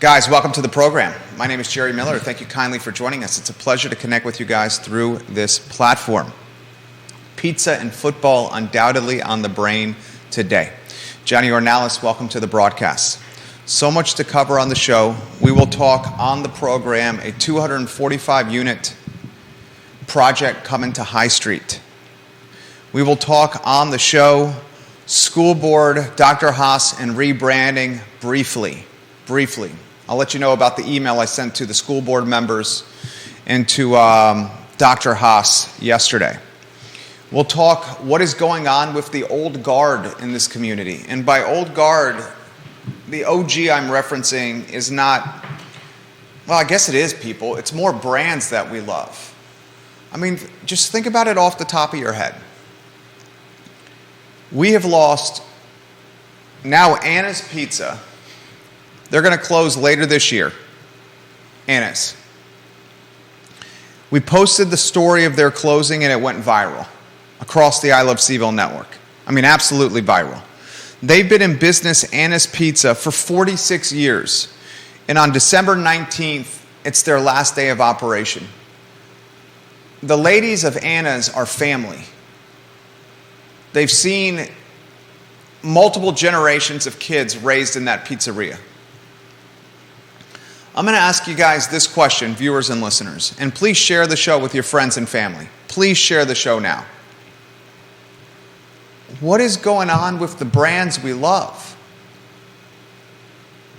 Guys, welcome to the program. My name is Jerry Miller. Thank you kindly for joining us. It's a pleasure to connect with you guys through this platform. Pizza and football undoubtedly on the brain today. Johnny Ornalis, welcome to the broadcast. So much to cover on the show. We will talk on the program a 245-unit project coming to High Street. We will talk on the show school board, Dr. Haas, and rebranding briefly. I'll let you know about the email I sent to the school board members and to Dr. Haas yesterday. We'll talk what is going on with the old guard in this community. And by old guard, the OG I'm referencing is not, well, I guess it is people. It's more brands that we love. I mean, just think about it off the top of your head. We have lost now Anna's Pizza. They're going to close later this year. Anna's. We posted the story of their closing and it went viral across the I Love CVille Network. I mean, absolutely viral. They've been in business, Anna's Pizza, for 46 years. And on December 19th, it's their last day of operation. The ladies of Anna's are family. They've seen multiple generations of kids raised in that pizzeria. I'm going to ask you guys this question, viewers and listeners, and please share the show with your friends and family. Please share the show now. What is going on with the brands we love?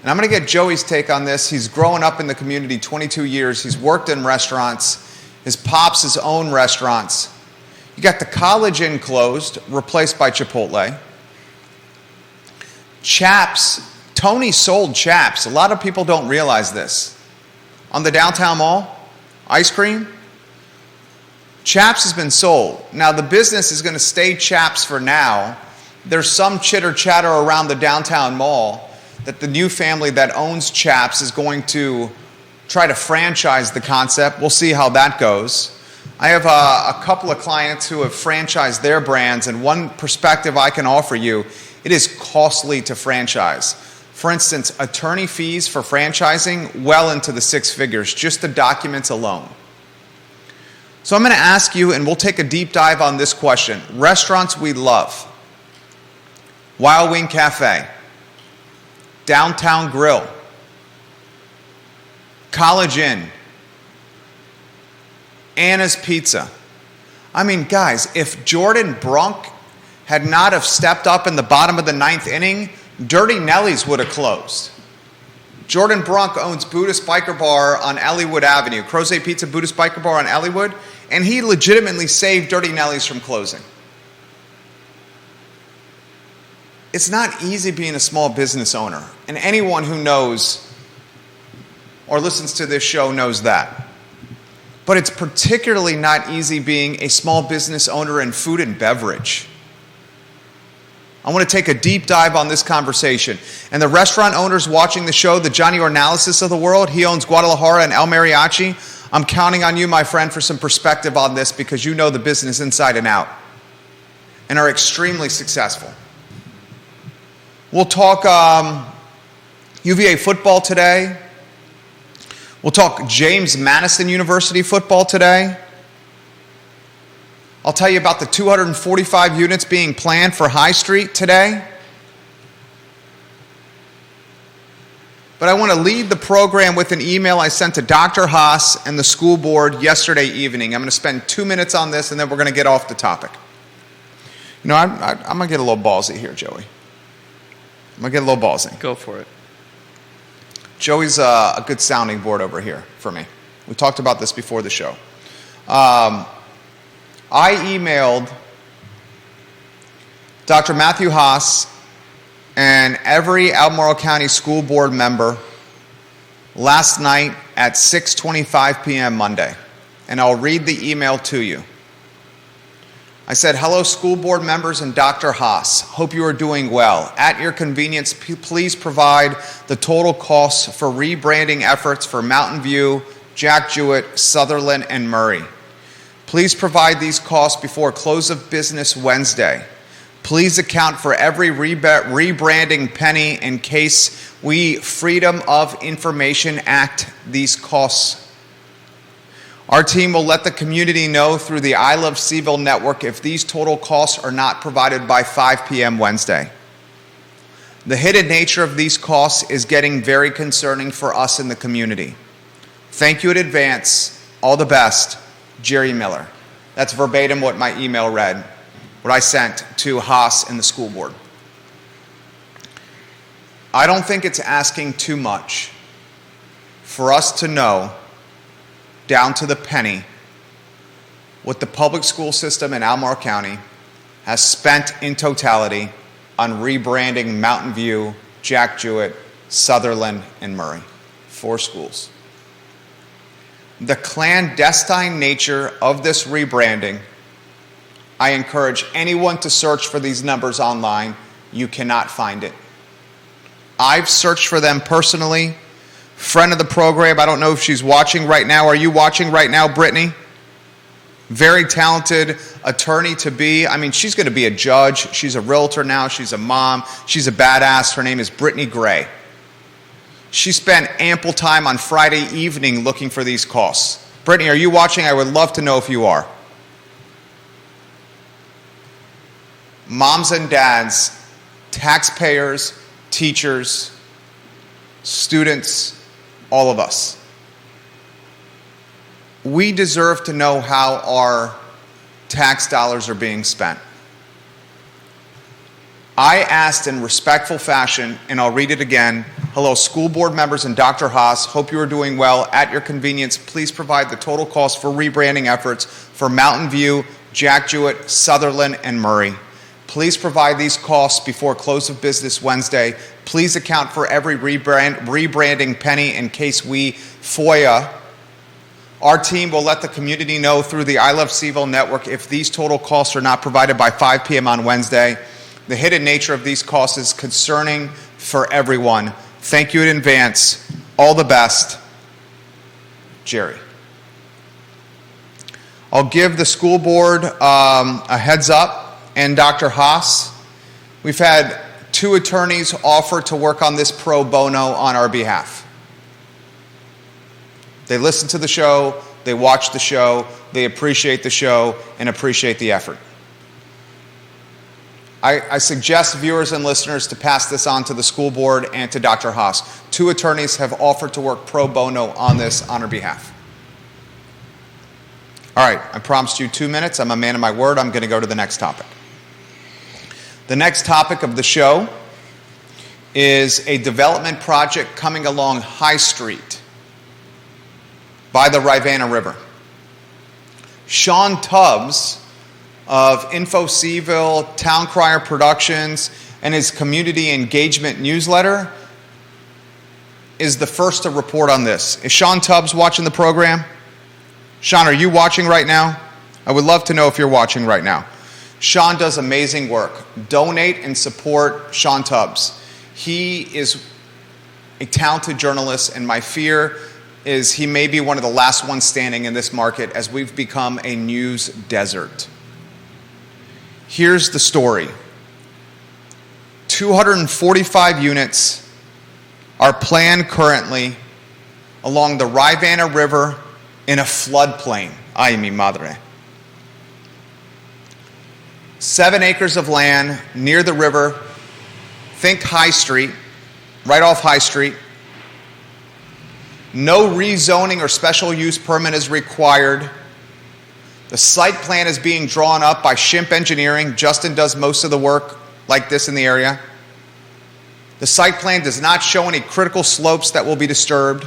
And I'm going to get Joey's take on this. He's grown up in the community 22 years. He's worked in restaurants. His pops his own restaurants. You got the College Inn closed, replaced by Chipotle. Chap's. Tony sold Chap's. A lot of people don't realize this. On the downtown mall, ice cream, Chap's has been sold. Now, the business is going to stay Chap's for now. There's some chitter chatter around the downtown mall that the new family that owns Chap's is going to try to franchise the concept. We'll see how that goes. I have a couple of clients who have franchised their brands, and one perspective I can offer you, it is costly to franchise. For instance, attorney fees for franchising well into the six figures, just the documents alone. So I'm going to ask you, and we'll take a deep dive on this question. Restaurants we love. Wild Wing Cafe, Downtown Grill, College Inn, Anna's Pizza. I mean, guys, if Jordan Brunk had not have stepped up in the bottom of the ninth inning, Dirty Nelly's would have closed. Jordan Brunk owns Buddhist Biker Bar on Ellwood Avenue, Crozet Pizza Buddhist Biker Bar on Ellwood, and he legitimately saved Dirty Nelly's from closing. It's not easy being a small business owner, and anyone who knows or listens to this show knows that. But it's particularly not easy being a small business owner in food and beverage. I want to take a deep dive on this conversation. And the restaurant owners watching the show, the Johnny Ornalis of the world, he owns Guadalajara and El Mariachi. I'm counting on you, my friend, for some perspective on this because you know the business inside and out and are extremely successful. We'll talk UVA football today. We'll talk James Madison University football today. I'll tell you about the 245 units being planned for High Street today. But I want to lead the program with an email I sent to Dr. Haas and the school board yesterday evening. I'm going to spend 2 minutes on this, and then we're going to get off the topic. You know, I'm going to get a little ballsy here, Joey. I'm going to get a little ballsy. Go for it. Joey's a good sounding board over here for me. We talked about this before the show. I emailed Dr. Matthew Haas and every Albemarle County School Board member last night at 6:25 p.m. Monday, and I'll read the email to you. I said, hello, school board members and Dr. Haas. Hope you are doing well. At your convenience, please provide the total costs for rebranding efforts for Mountain View, Jack Jewett, Sutherland, and Murray. Please provide these costs before close of business Wednesday. Please account for every rebranding penny in case we Freedom of Information Act these costs. Our team will let the community know through the I Love CVille Network if these total costs are not provided by 5 p.m. Wednesday. The hidden nature of these costs is getting very concerning for us in the community. Thank you in advance. All the best, Jerry Miller. That's verbatim what my email read, what I sent to Haas and the school board. I don't think it's asking too much for us to know, down to the penny, what the public school system in Albemarle County has spent in totality on rebranding Mountain View, Jack Jewett, Sutherland, and Murray. 4 schools. The clandestine nature of this rebranding, I encourage anyone to search for these numbers online. You cannot find it. I've searched for them personally. Friend of the program, I don't know if she's watching right now. Are you watching right now, Brittany? Very talented attorney-to-be. I mean, she's going to be a judge. She's a realtor now. She's a mom. She's a badass. Her name is Brittany Gray. She spent ample time on Friday evening looking for these costs. Brittany, are you watching? I would love to know if you are. Moms and dads, taxpayers, teachers, students, all of us. We deserve to know how our tax dollars are being spent. I asked in respectful fashion, and I'll read it again. Hello, school board members and Dr. Haas. Hope you are doing well. At your convenience, please provide the total cost for rebranding efforts for Mountain View, Jack Jewett, Sutherland, and Murray. Please provide these costs before close of business Wednesday. Please account for every rebranding penny in case we FOIA. Our team will let the community know through the I Love CVille Network if these total costs are not provided by 5 p.m. on Wednesday. The hidden nature of these costs is concerning for everyone. Thank you in advance. All the best, Jerry. I'll give the school board a heads up, and Dr. Haas. We've had 2 attorneys offer to work on this pro bono on our behalf. They listen to the show, they watch the show, they appreciate the show, and appreciate the effort. I suggest viewers and listeners to pass this on to the school board and to Dr. Haas. 2 attorneys have offered to work pro bono on this on our behalf. All right, I promised you 2 minutes. I'm a man of my word. I'm going to go to the next topic. The next topic of the show is a development project coming along High Street by the Rivanna River. Sean Tubbs of Info CVille, Town Crier Productions, and his community engagement newsletter is the first to report on this. Is Sean Tubbs watching the program? Sean, are you watching right now? I would love to know if you're watching right now. Sean does amazing work. Donate and support Sean Tubbs. He is a talented journalist, and my fear is he may be one of the last ones standing in this market as we've become a news desert. Here's the story. 245 units are planned currently along the Rivanna River in a floodplain. Ay, mi madre. 7 acres of land near the river. Think High Street, right off High Street. No rezoning or special use permit is required. The site plan is being drawn up by Shimp Engineering. Justin does most of the work like this in the area. The site plan does not show any critical slopes that will be disturbed.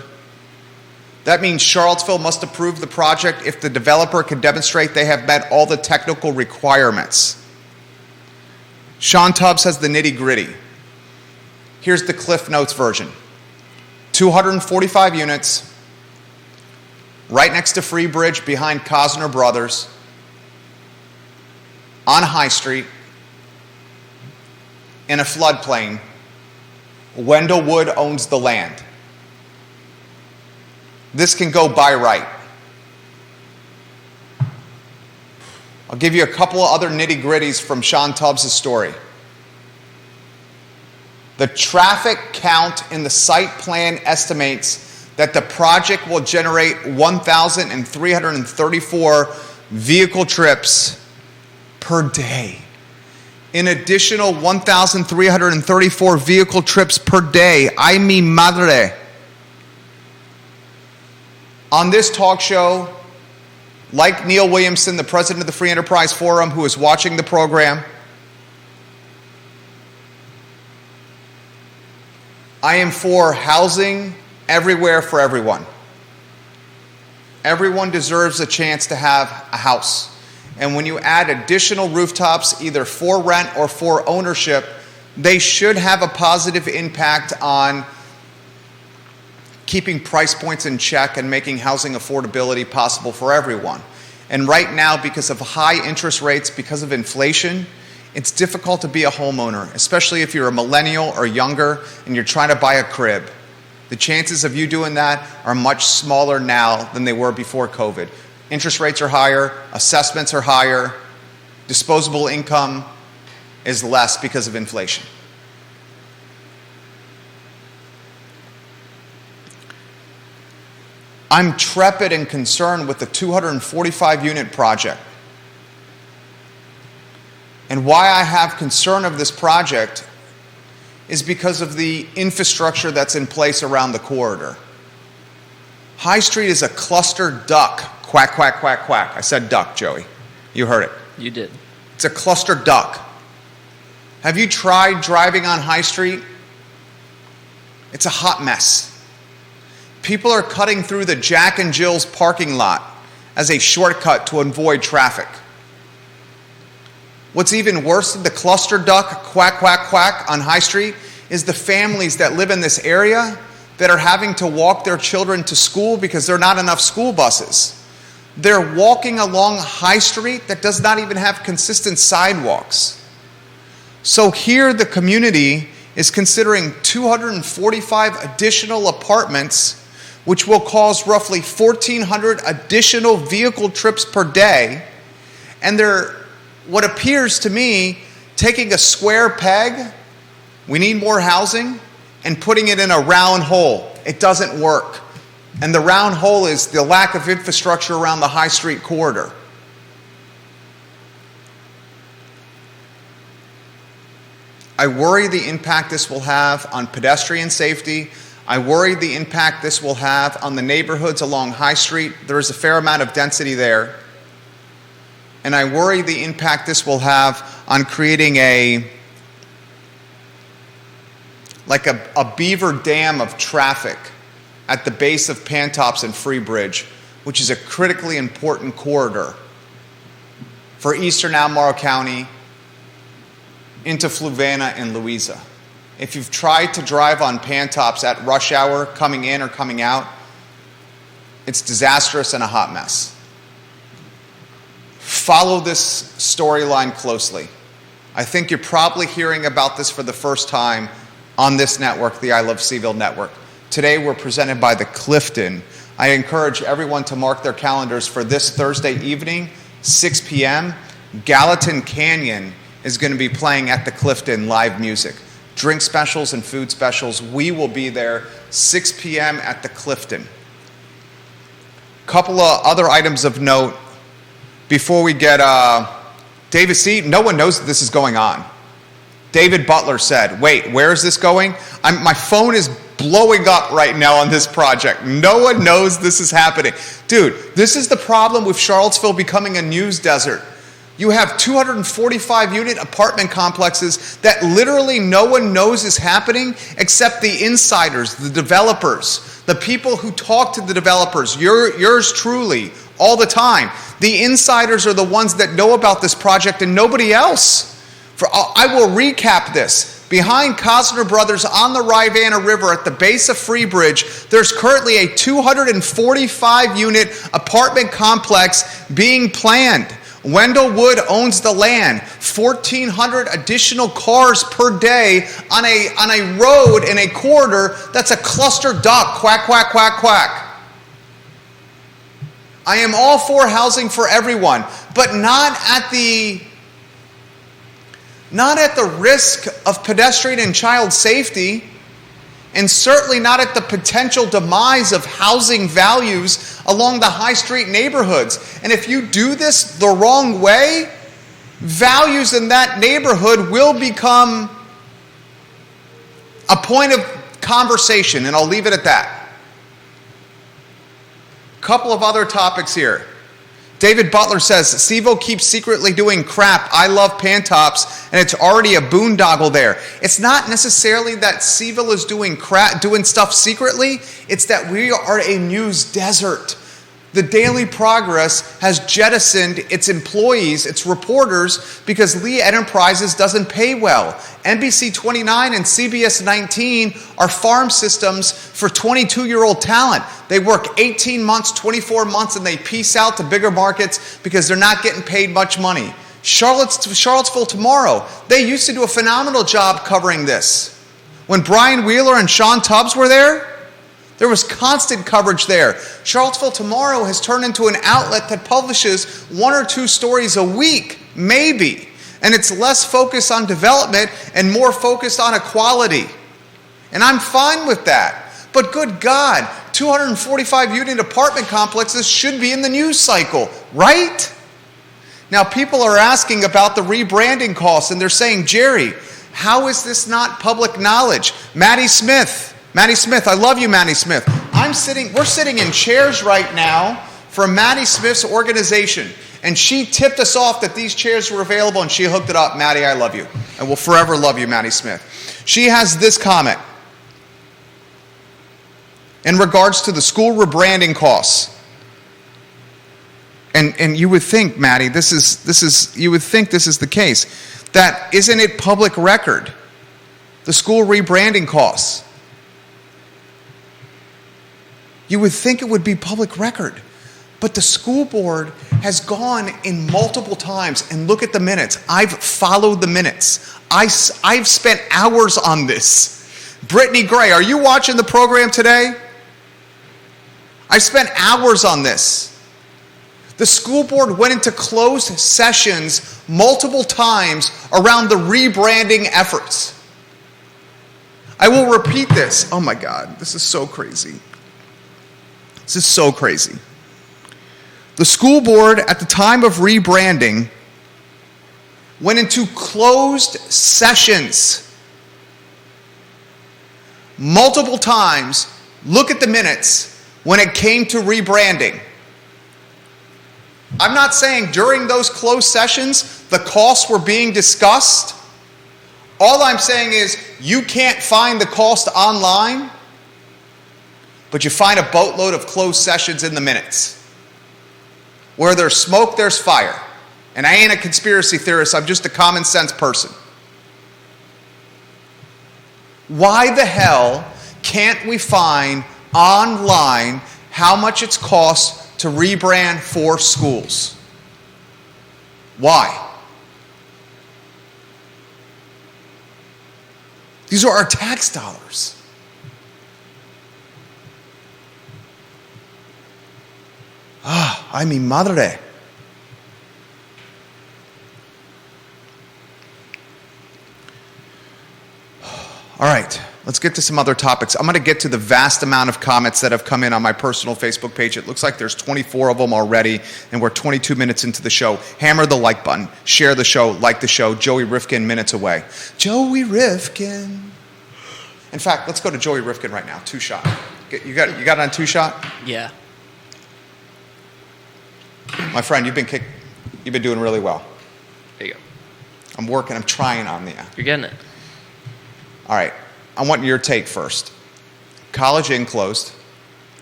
That means Charlottesville must approve the project if the developer can demonstrate they have met all the technical requirements. Sean Tubbs has the nitty-gritty. Here's the Cliff Notes version. 245 units, right next to Free Bridge behind Cosner Brothers, on High Street, in a floodplain. Wendell Wood owns the land. This can go by right. I'll give you a couple of other nitty-gritties from Sean Tubbs' story. The traffic count in the site plan estimates that the project will generate 1,334 vehicle trips per day. An additional 1,334 vehicle trips per day. Ay mi madre. On this talk show, like Neil Williamson, the president of the Free Enterprise Forum, who is watching the program, I am for housing everywhere for everyone. Everyone deserves a chance to have a house. And when you add additional rooftops, either for rent or for ownership, they should have a positive impact on keeping price points in check and making housing affordability possible for everyone. And right now, because of high interest rates, because of inflation, it's difficult to be a homeowner, especially if you're a millennial or younger and you're trying to buy a crib. The chances of you doing that are much smaller now than they were before COVID. Interest rates are higher, assessments are higher, disposable income is less because of inflation. I'm trepid and concerned with the 245-unit project. And why I have concern of this project is because of the infrastructure that's in place around the corridor. High Street is a cluster duck. Quack, quack, quack, quack. I said duck, Joey. You heard it. You did. It's a cluster duck. Have you tried driving on High Street? It's a hot mess. People are cutting through the Jack and Jill's parking lot as a shortcut to avoid traffic. What's even worse than the cluster duck, quack, quack, quack on High Street is the families that live in this area that are having to walk their children to school because there are not enough school buses. They're walking along High Street that does not even have consistent sidewalks. So here the community is considering 245 additional apartments, which will cause roughly 1,400 additional vehicle trips per day. And they're, what appears to me, taking a square peg, we need more housing, and putting it in a round hole. It doesn't work. And the round hole is the lack of infrastructure around the High Street corridor. I worry the impact this will have on pedestrian safety. I worry the impact this will have on the neighborhoods along High Street. There is a fair amount of density there. And I worry the impact this will have on creating a beaver dam of traffic at the base of Pantops and Freebridge, which is a critically important corridor for eastern Albemarle County into Fluvanna and Louisa. If you've tried to drive on Pantops at rush hour, coming in or coming out, it's disastrous and a hot mess. Follow this storyline closely. I think you're probably hearing about this for the first time on this network, the I Love CVille Network. Today we're presented by the Clifton. I encourage everyone to mark their calendars for this Thursday evening, 6 p.m. Gallatin Canyon is going to be playing at the Clifton live music. Drink specials and food specials. We will be there 6 p.m. at the Clifton. Couple of other items of note before we get David C. No one knows that this is going on. David Butler said, wait, where is this going? My phone is blowing up right now on this project. No one knows this is happening. Dude, this is the problem with Charlottesville becoming a news desert. You have 245-unit apartment complexes that literally no one knows is happening except the insiders, the developers, the people who talk to the developers, yours truly, all the time. The insiders are the ones that know about this project and nobody else. I will recap this. Behind Cosner Brothers on the Rivanna River at the base of Freebridge, there's currently a 245-unit apartment complex being planned. Wendell Wood owns the land. 1,400 additional cars per day on a road in a corridor that's a cluster duck. Quack, quack, quack, quack. I am all for housing for everyone, but not at the risk of pedestrian and child safety, and certainly not at the potential demise of housing values along the high street neighborhoods. And if you do this the wrong way, values in that neighborhood will become a point of conversation, and I'll leave it at that. A couple of other topics here. David Butler says, CVille keeps secretly doing crap. I love Pantops, and it's already a boondoggle there. It's not necessarily that CVille is doing crap, doing stuff secretly. It's that we are a news desert. The Daily Progress has jettisoned its employees, its reporters, because Lee Enterprises doesn't pay well. NBC 29 and CBS 19 are farm systems for 22-year-old talent. They work 18 months, 24 months, and they peace out to bigger markets because they're not getting paid much money. Charlottesville Tomorrow, they used to do a phenomenal job covering this. When Brian Wheeler and Sean Tubbs were there was constant coverage there. Charlottesville Tomorrow has turned into an outlet that publishes 1 or 2 stories a week, maybe. And it's less focused on development and more focused on equality. And I'm fine with that. But good God, 245 unit apartment complexes should be in the news cycle, right? Now people are asking about the rebranding costs, and they're saying, Jerry, how is this not public knowledge? Maddie Smith, I love you, Maddie Smith. We're sitting in chairs right now for Maddie Smith's organization. And she tipped us off that these chairs were available, and she hooked it up. Maddie, I love you. I will forever love you, Maddie Smith. She has this comment in regards to the school rebranding costs. And you would think, Maddie, you would think this is the case. That isn't it public record? The school rebranding costs. You would think it would be public record. But the school board has gone in multiple times, and look at the minutes. I've followed the minutes. I've spent hours on this. Brittany Gray, are you watching the program today? I spent hours on this. The school board went into closed sessions multiple times around the rebranding efforts. I will repeat this. Oh my God, this is so crazy. This is so crazy. The school board at the time of rebranding went into closed sessions multiple times. Look at the minutes when it came to rebranding. I'm not saying during those closed sessions the costs were being discussed. All I'm saying is you can't find the cost online, but you find a boatload of closed sessions in the minutes. Where there's smoke, there's fire. And I ain't a conspiracy theorist, I'm just a common sense person. Why the hell can't we find online how much it's cost to rebrand 4 schools? Why? These are our tax dollars. Ay, mi madre. All right, let's get to some other topics. I'm going to get to the vast amount of comments that have come in on my personal Facebook page. It looks like there's 24 of them already, and we're 22 minutes into the show. Hammer the like button, share the show, like the show. Joey Rifkin, minutes away. Joey Rifkin. In fact, let's go to Joey Rifkin right now. 2-shot. You got it on 2-shot? Yeah. My friend, you've been doing really well. There you go. I'm trying on you. You're getting it. All right, I want your take first. College Inn closed.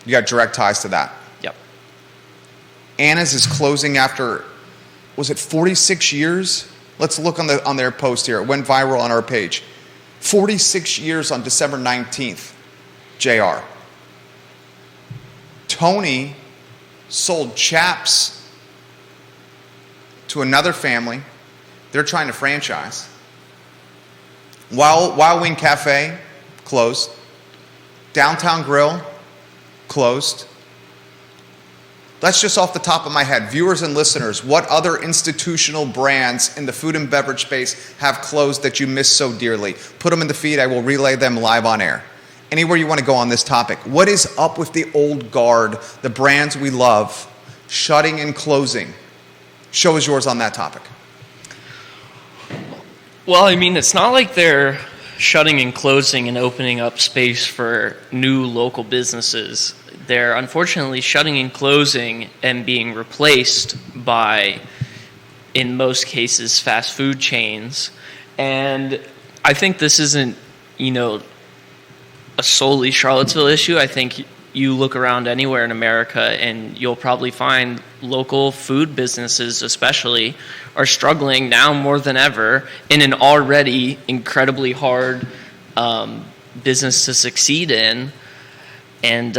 You got direct ties to that. Yep. Anna's is closing after, was it 46 years? Let's look on their post here. It went viral on our page. 46 years on December 19th, JR. Tony sold Chap's to another family. They're trying to franchise. Wild Wing Cafe closed. Downtown Grill closed. That's just off the top of my head. Viewers and listeners, what other institutional brands in the food and beverage space have closed that you miss so dearly? Put them in the feed. I will relay them live on air. Anywhere you want to go on this topic. What is up with the old guard, the brands we love, shutting and closing? Show is yours on that topic. Well, I mean, it's not like they're shutting and closing and opening up space for new local businesses. They're unfortunately shutting and closing and being replaced by, in most cases, fast food chains. And I think this isn't, a solely Charlottesville issue. I think you look around anywhere in America and you'll probably find local food businesses especially are struggling now more than ever in an already incredibly hard business to succeed in. And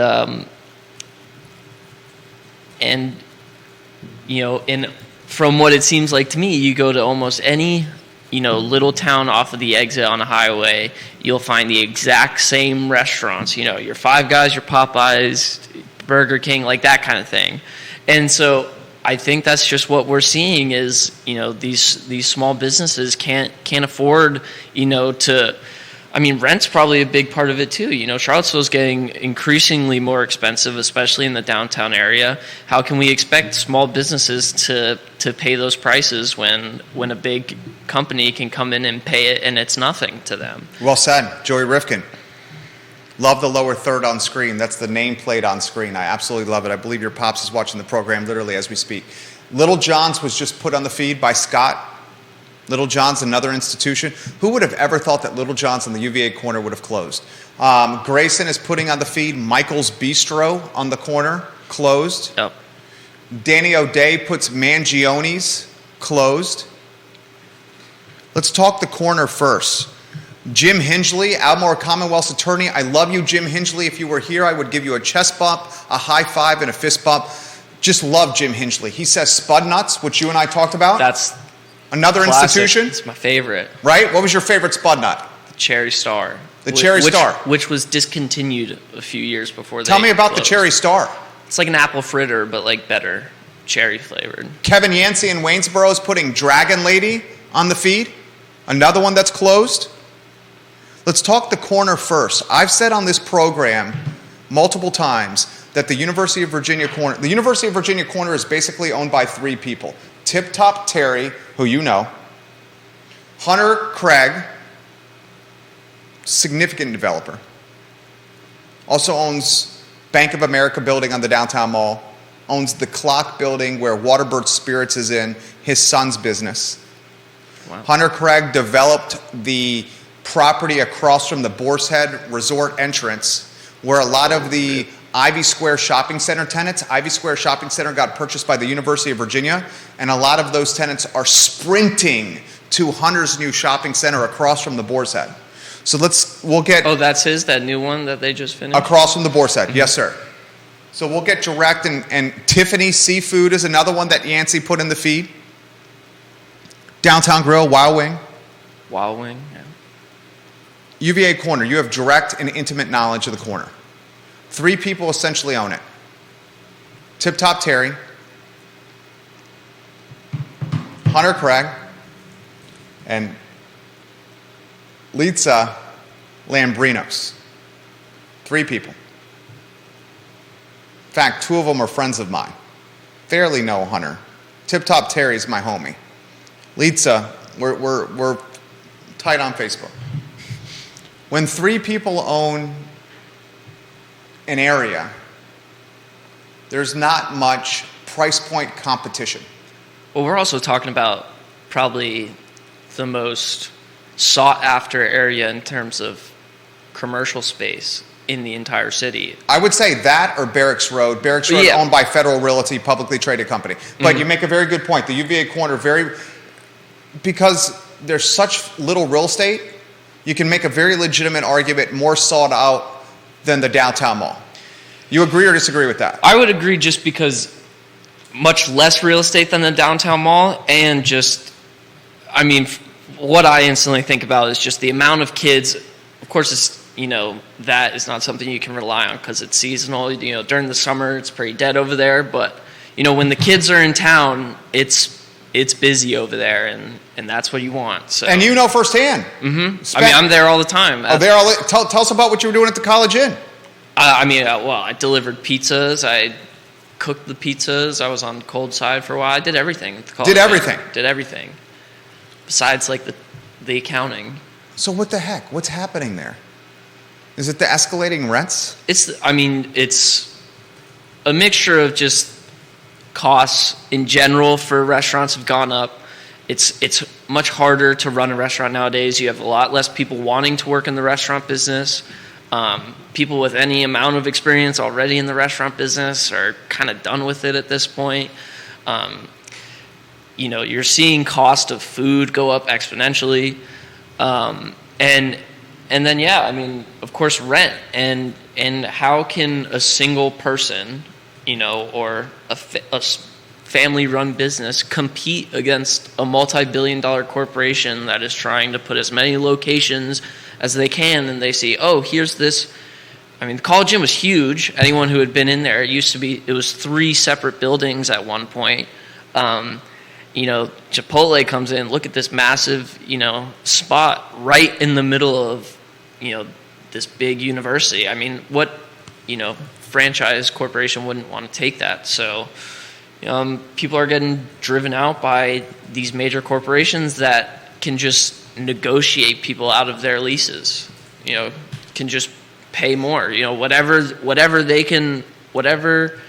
from what it seems like to me, you go to almost any little town off of the exit on a highway, you'll find the exact same restaurants, your Five Guys, your Popeyes, Burger King, like that kind of thing. And so I think that's just what we're seeing is, these small businesses can't afford, rent's probably a big part of it too. Charlottesville's getting increasingly more expensive, especially in the downtown area. How can we expect small businesses to pay those prices when a big company can come in and pay it and it's nothing to them? Well said. Joey Rifkin. Love the lower third on screen. That's the nameplate on screen. I absolutely love it. I believe your Pops is watching the program literally as we speak. Little John's was just put on the feed by Scott. Little John's, another institution. Who would have ever thought that Little John's on the UVA corner would have closed? Grayson is putting on the feed Michael's Bistro on the corner, closed. Yep. Danny O'Day puts Mangione's, closed. Let's talk the corner first. Jim Hingley, Almore Commonwealth's attorney. I love you, Jim Hingley. If you were here, I would give you a chest bump, a high five, and a fist bump. Just love Jim Hingley. He says Spud Nuts, which you and I talked about. That's another classic. institution. It's my favorite. Right? What was your favorite Spud Nut? The Cherry Star. The Cherry Star. Which was discontinued a few years before Tell me about closed. the Cherry Star. It's like an apple fritter, but like better. Cherry flavored. Kevin Yancey in Waynesboro is putting Dragon Lady on the feed. Another one that's closed. Let's talk the corner first. I've said on this program multiple times that the University of Virginia corner is basically owned by three people. Tip Top Terry, who you know, Hunter Craig, significant developer, also owns Bank of America building on the downtown mall, owns the Clock building where Waterbird Spirits is in, his son's business. Wow. Hunter Craig developed the property across from the Boar's Head Resort entrance where a lot of the Ivy Square Shopping Center tenants, Ivy Square Shopping Center got purchased by the University of Virginia, and a lot of those tenants are sprinting to Hunter's new shopping center across from the Boar's Head. So we'll get... Oh, that's that new one that they just finished? Across from the Boar's Head, yes sir. So we'll get direct, and Tiffany Seafood is another one that Yancey put in the feed. Downtown Grill, Wild Wing. Wild Wing, yeah. UVA corner, you have direct and intimate knowledge of the corner. Three people essentially own it. Tip Top Terry, Hunter Craig, and Litza Lambrinos. Three people. In fact, two of them are friends of mine. Fairly know Hunter. Tip Top Terry's my homie. Litza, we're tight on Facebook. When three people own an area, there's not much price point competition. Well, we're also talking about probably the most sought after area in terms of commercial space in the entire city. I would say that or Barracks Road. Barracks Road owned by Federal Realty, publicly traded company. But you make a very good point. The UVA corner, because there's such little real estate, you can make a very legitimate argument, more sought out than the downtown mall. You agree or disagree with that? I would agree, just because much less real estate than the downtown mall, and just, what I instantly think about is just the amount of kids. Of course, it's, that is not something you can rely on because it's seasonal. During the summer, it's pretty dead over there, but when the kids are in town, it's busy over there, and that's what you want. So. And you know firsthand. Mm-hmm. I'm there all the time. Tell us about what you were doing at the College Inn. I delivered pizzas. I cooked the pizzas. I was on the cold side for a while. I did everything. Did everything. Did everything. Besides, like, the accounting. So what the heck? What's happening there? Is it the escalating rents? It's a mixture of just costs in general for restaurants have gone up. It's much harder to run a restaurant nowadays. You have a lot less people wanting to work in the restaurant business. People with any amount of experience already in the restaurant business are kind of done with it at this point. You're seeing cost of food go up exponentially. And then, of course, rent. And how can a single person, or a family-run business compete against a multi-billion-dollar corporation that is trying to put as many locations as they can, and they see, oh, here's this. The College Inn was huge. Anyone who had been in there, it was 3 separate buildings at one point. Chipotle comes in, look at this massive, spot right in the middle of, this big university. What, franchise corporation wouldn't want to take that? So, people are getting driven out by these major corporations that can just negotiate people out of their leases, can just pay more, whatever they can, whatever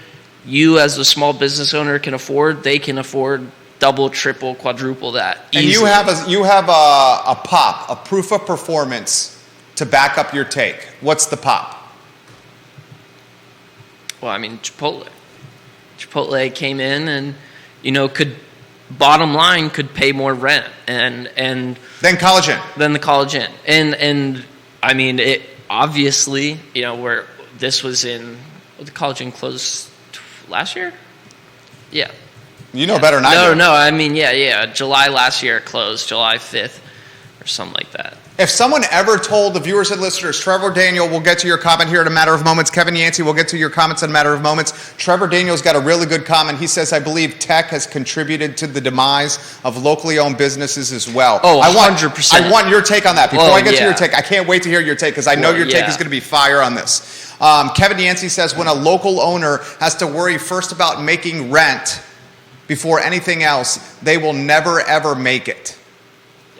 you as a small business owner can afford, they can afford double, triple, quadruple that easily. And you have a proof of performance to back up your take. What's the pop? Well, Chipotle came in and, bottom line could pay more rent and Then College Inn. Than the College Inn. And it obviously, where this was the College Inn closed last year? Yeah. You know better than I do. No, July last year it closed, July 5th or something like that. If someone ever told the viewers and listeners, Trevor Daniel, we'll get to your comment here in a matter of moments. Kevin Yancey, we'll get to your comments in a matter of moments. Trevor Daniel's got a really good comment. He says, I believe tech has contributed to the demise of locally owned businesses as well. Oh, 100%. I want your take on that. Before I get to your take, I can't wait to hear your take because I know your take is going to be fire on this. Kevin Yancey says, when a local owner has to worry first about making rent before anything else, they will never, ever make it,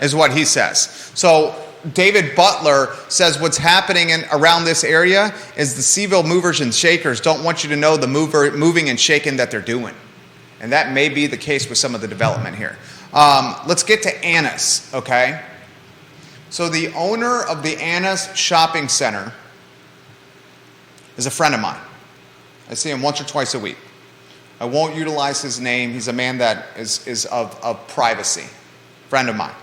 is what he says. So David Butler says what's happening around this area is the CVille movers and shakers don't want you to know the moving and shaking that they're doing. And that may be the case with some of the development here. Let's get to Anna's, okay? So the owner of the Anna's Shopping Center is a friend of mine. I see him once or twice a week. I won't utilize his name. He's a man that is of privacy. Friend of mine.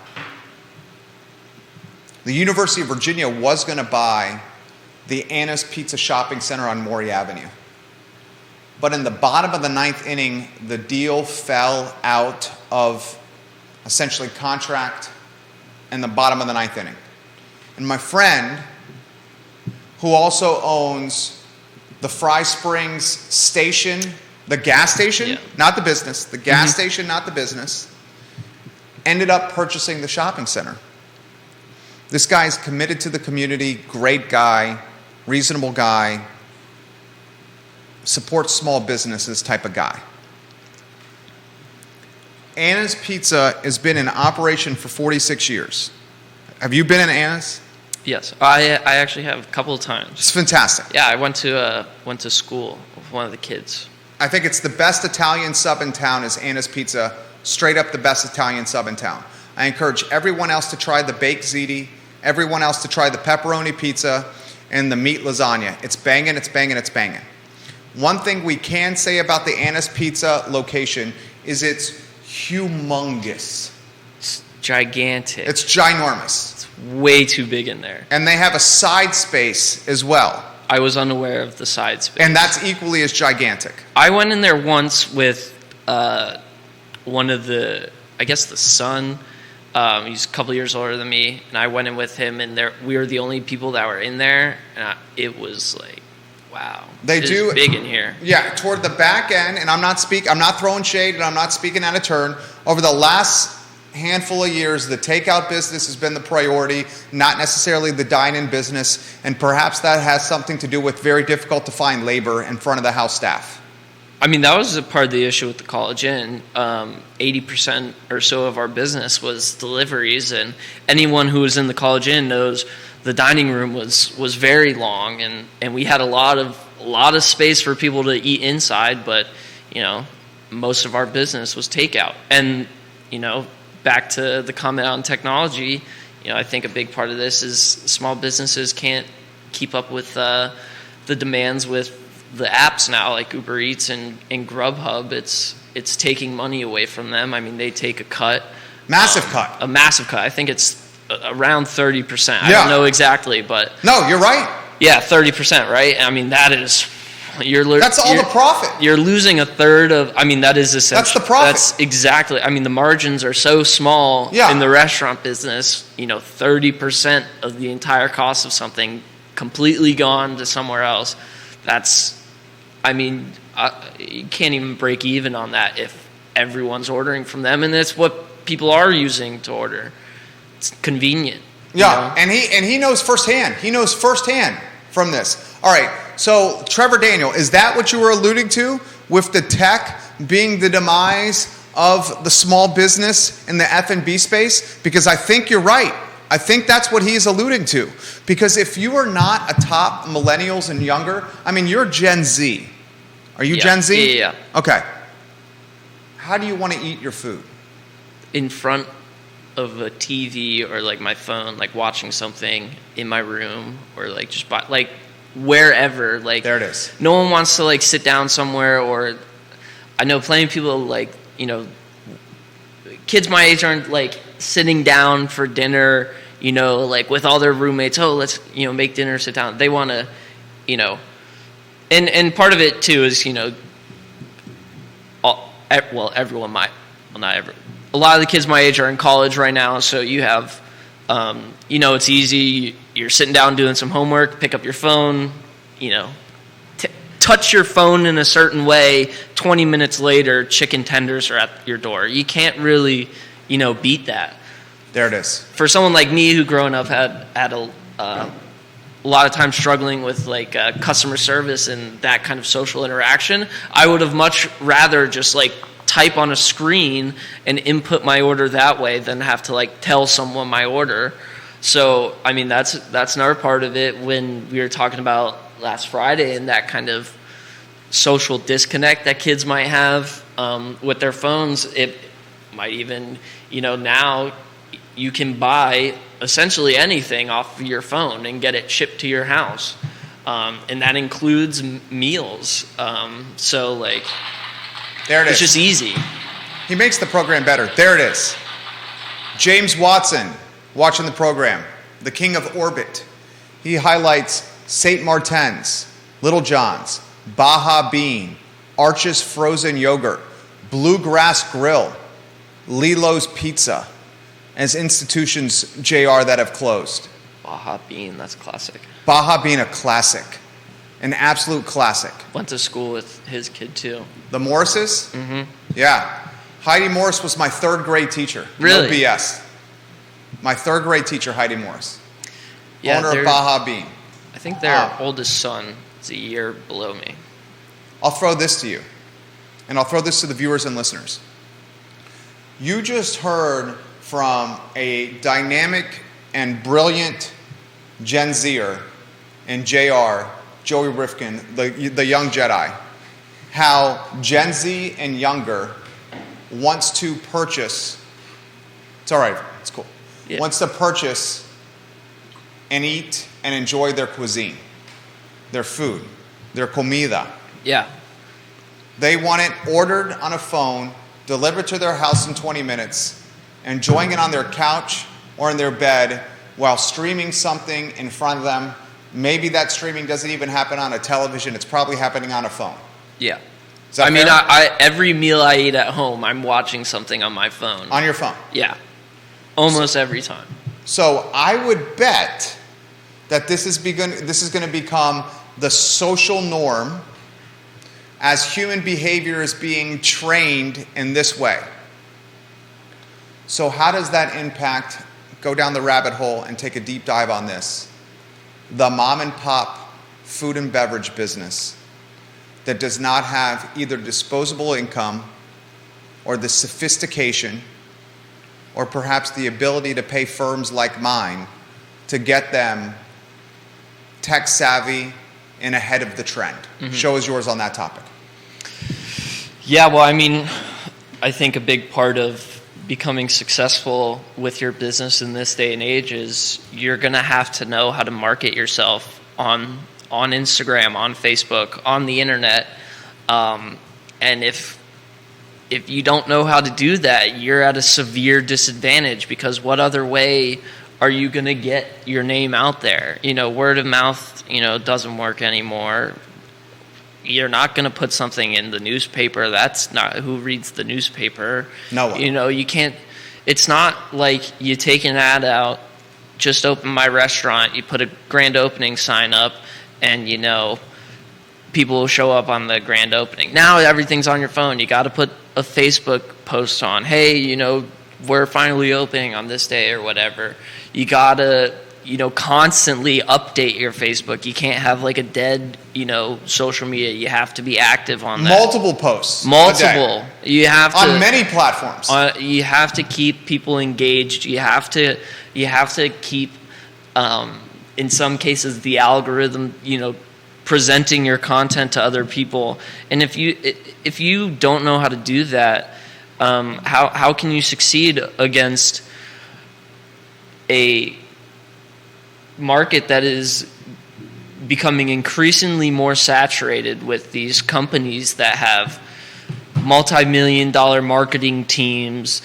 The University of Virginia was going to buy the Anna's Pizza Shopping Center on Maury Avenue. But in the bottom of the 9th inning, the deal fell out of essentially contract in the bottom of the 9th inning. And my friend, who also owns the Fry Springs station, the gas station, not the business, the gas station, not the business, ended up purchasing the shopping center. This guy is committed to the community, great guy, reasonable guy, supports small businesses type of guy. Anna's Pizza has been in operation for 46 years. Have you been in Anna's? Yes, I actually have a couple of times. It's fantastic. Yeah, I went to school with one of the kids. I think it's the best Italian sub in town is Anna's Pizza, straight up the best Italian sub in town. I encourage everyone else to try the baked ziti, everyone else to try the pepperoni pizza and the meat lasagna. It's banging, it's banging, it's banging. One thing we can say about the Anna's Pizza location is it's humongous. It's gigantic. It's ginormous. It's way too big in there. And they have a side space as well. I was unaware of the side space. And that's equally as gigantic. I went in there once with one of the son. He's a couple years older than me, and I went in with him, and we were the only people that were in there, and it was like, Wow. They do big in here. Yeah, toward the back end, and I'm not throwing shade, and I'm not speaking out of turn. Over the last handful of years, the takeout business has been the priority, not necessarily the dine-in business, and perhaps that has something to do with very difficult to find labor in front of the house staff. I mean, that was a part of the issue with the College Inn. 80% or so of our business was deliveries, and anyone who was in the College Inn knows the dining room was very long, and we had a lot of space for people to eat inside, but most of our business was takeout. And back to the comment on technology, I think a big part of this is small businesses can't keep up with the demands with the apps now, like Uber Eats and Grubhub. It's taking money away from them. I mean, they take a cut. Massive cut. A massive cut. I think it's around 30%. Yeah. I don't know exactly, but... No, you're right. Yeah, 30%, right? I mean, that is... That's all the profit. You're losing a third of... I mean, that is essentially... That's the profit. That's exactly... I mean, the margins are so small in the restaurant business. 30% of the entire cost of something completely gone to somewhere else. That's... I mean, you can't even break even on that if everyone's ordering from them, and that's what people are using to order. It's convenient. Yeah, and he knows firsthand. He knows firsthand from this. All right, so Trevor Daniel, is that what you were alluding to with the tech being the demise of the small business in the F&B space? Because I think you're right. I think that's what he's alluding to. Because if you are not a top millennials and younger, I mean, you're Gen Z. Are you Gen Z? Yeah. Okay. How do you want to eat your food? In front of a TV or like my phone, like watching something in my room, or like just like wherever. Like there it is. No one wants to like sit down somewhere, or I know plenty of people like kids my age aren't like sitting down for dinner, like with all their roommates. Oh, let's make dinner, sit down. They want to, and part of it too is everyone might, well, not everyone. A lot of the kids my age are in college right now, so you have, it's easy. You're sitting down doing some homework, pick up your phone, touch your phone in a certain way. 20 minutes later, chicken tenders are at your door. You can't really, beat that. There it is. For someone like me who growing up had a lot of time struggling with like customer service and that kind of social interaction, I would have much rather just like type on a screen and input my order that way than have to like tell someone my order. So I mean that's another part of it. When we were talking about last Friday and that kind of social disconnect that kids might have with their phones, it might even now you can buy essentially anything off of your phone and get it shipped to your house, and that includes meals. So like there it is. It's just easy. He makes the program better. There it is. James Watson, watching the program, the king of orbit. He highlights St. Martin's, Little John's, Baja Bean, Arch's Frozen Yogurt, Bluegrass Grill, Lilo's Pizza as institutions, JR, that have closed. Baja Bean, that's classic. Baja Bean, a classic. An absolute classic. Went to school with his kid too. The Morrises? Mm-hmm. Yeah. Heidi Morris was my third grade teacher. Really? No BS. My third grade teacher, Heidi Morris. Yeah, owner of Baja Bean. I think their oldest son is a year below me. I'll throw this to you, and I'll throw this to the viewers and listeners. You just heard from a dynamic and brilliant Gen Zer and JR, Joey Rifkin, the young Jedi, how Gen Z and younger wants to purchase, it's all right, it's cool, wants to purchase and eat and enjoy their cuisine, their food, their comida. Yeah. They want it ordered on a phone, delivered to their house in 20 minutes, enjoying it on their couch or in their bed while streaming something in front of them. Maybe that streaming doesn't even happen on a television. It's probably happening on a phone. Yeah. I mean, every meal I eat at home, I'm watching something on my phone. On your phone? Yeah. Almost every time. So I would bet that this is going to become the social norm as human behavior is being trained in this way. So how does that impact, go down the rabbit hole and take a deep dive on this, the mom and pop food and beverage business that does not have either disposable income or the sophistication or perhaps the ability to pay firms like mine to get them tech savvy and ahead of the trend. Show is yours on that topic. Yeah, well, I mean, I think a big part of becoming successful with your business in this day and age is you're going to have to know how to market yourself on Instagram, on Facebook, on the internet. And if you don't know how to do that, you're at a severe disadvantage, because what other way are you going to get your name out there? Word of mouth, doesn't work anymore. You're not going to put something in the newspaper. That's not who reads the newspaper. No one. You can't. It's not like you take an ad out, just open my restaurant, you put a grand opening sign up, and people will show up on the grand opening. Now everything's on your phone. You got to put a Facebook post on. Hey, we're finally opening on this day or whatever. You got to constantly update your Facebook. You can't have like a dead, social media. You have to be active on that. Multiple posts. Multiple. You have to on many platforms. You have to keep people engaged. You have to keep, in some cases, the algorithm, presenting your content to other people. And if you don't know how to do that, how can you succeed against a market that is becoming increasingly more saturated with these companies that have multi-million-dollar marketing teams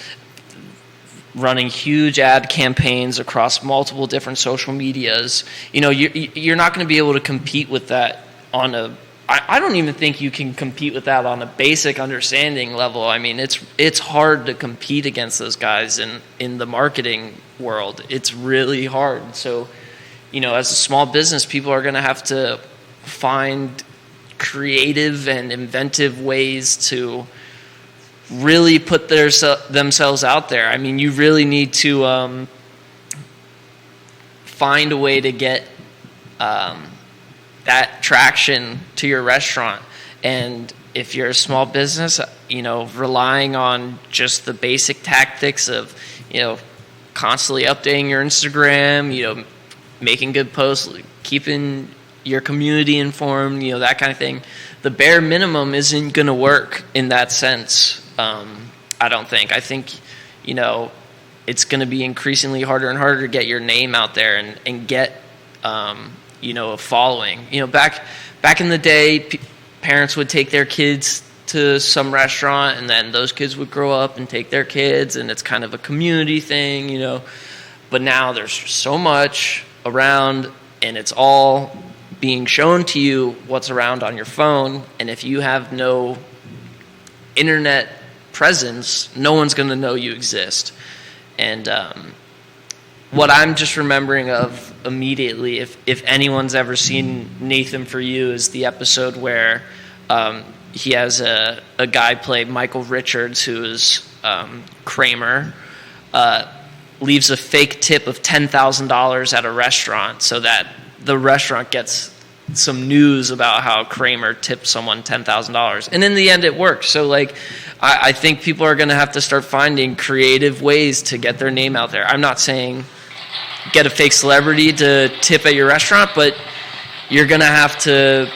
running huge ad campaigns across multiple different social medias? You're not going to be able to compete with that on a... I don't even think you can compete with that on a basic understanding level. I mean, it's hard to compete against those guys in the marketing world. It's really hard. So, as a small business, people are going to have to find creative and inventive ways to really put themselves out there. I mean, you really need to find a way to get that traction to your restaurant. And if you're a small business, relying on just the basic tactics of, constantly updating your Instagram, making good posts, keeping your community informed, that kind of thing. The bare minimum isn't going to work in that sense, I don't think. I think, it's going to be increasingly harder and harder to get your name out there and get, a following. Back in the day, parents would take their kids to some restaurant, and then those kids would grow up and take their kids, and it's kind of a community thing, But now there's so much around, and it's all being shown to you what's around on your phone. And if you have no internet presence, no one's going to know you exist. And what I'm just remembering of immediately, if anyone's ever seen Nathan For You, is the episode where he has a guy play Michael Richards, who is Kramer, leaves a fake tip of $10,000 at a restaurant so that the restaurant gets some news about how Kramer tipped someone $10,000. And in the end, it worked. So, I think people are going to have to start finding creative ways to get their name out there. I'm not saying get a fake celebrity to tip at your restaurant, but you're going to have to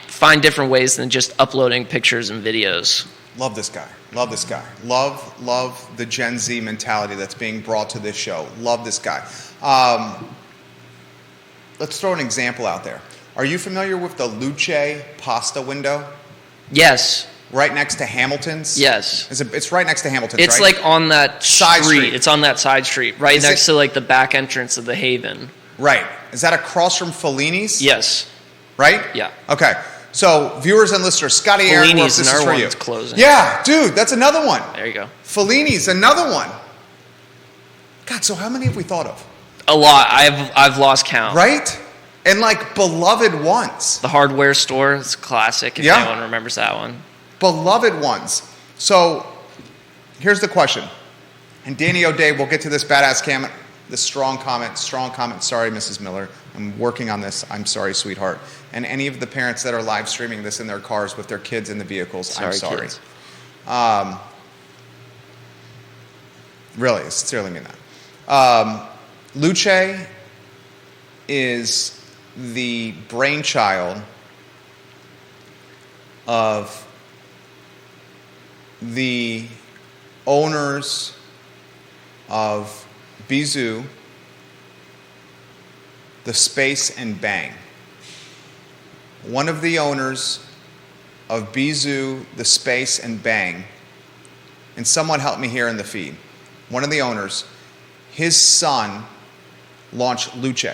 find different ways than just uploading pictures and videos. Love this guy. Love this guy. Love the Gen Z mentality that's being brought to this show. Love this guy. Let's throw an example out there. Are you familiar with the Luce pasta window? Yes. Right next to Hamilton's? Yes. It's right next to Hamilton's, it's right? It's on that side street. It's on that side street, right next to the back entrance of the Haven. Right. Is that across from Fellini's? Yes. Right? Yeah. Okay. So, viewers and listeners, Scotty Aaron, this is for you. Closing. Yeah, dude, that's another one. There you go. Fellini's, another one. God, so how many have we thought of? A lot. I've lost count. Right? And like beloved ones. The hardware store is a classic, if Yeah. anyone remembers that one. Beloved ones. So here's the question. And Danny O'Day, we'll get to this badass comment, this strong comment. Sorry, Mrs. Miller. I'm working on this. I'm sorry, sweetheart. And any of the parents that are live streaming this in their cars with their kids in the vehicles, I'm sorry. Kids. Really, I sincerely mean that. Luce is the brainchild of the owners of Bizou, the Space and Bang. One of the owners of Bizou, the Space and Bang, and someone help me here in the feed. One of the owners, his son launched Luce.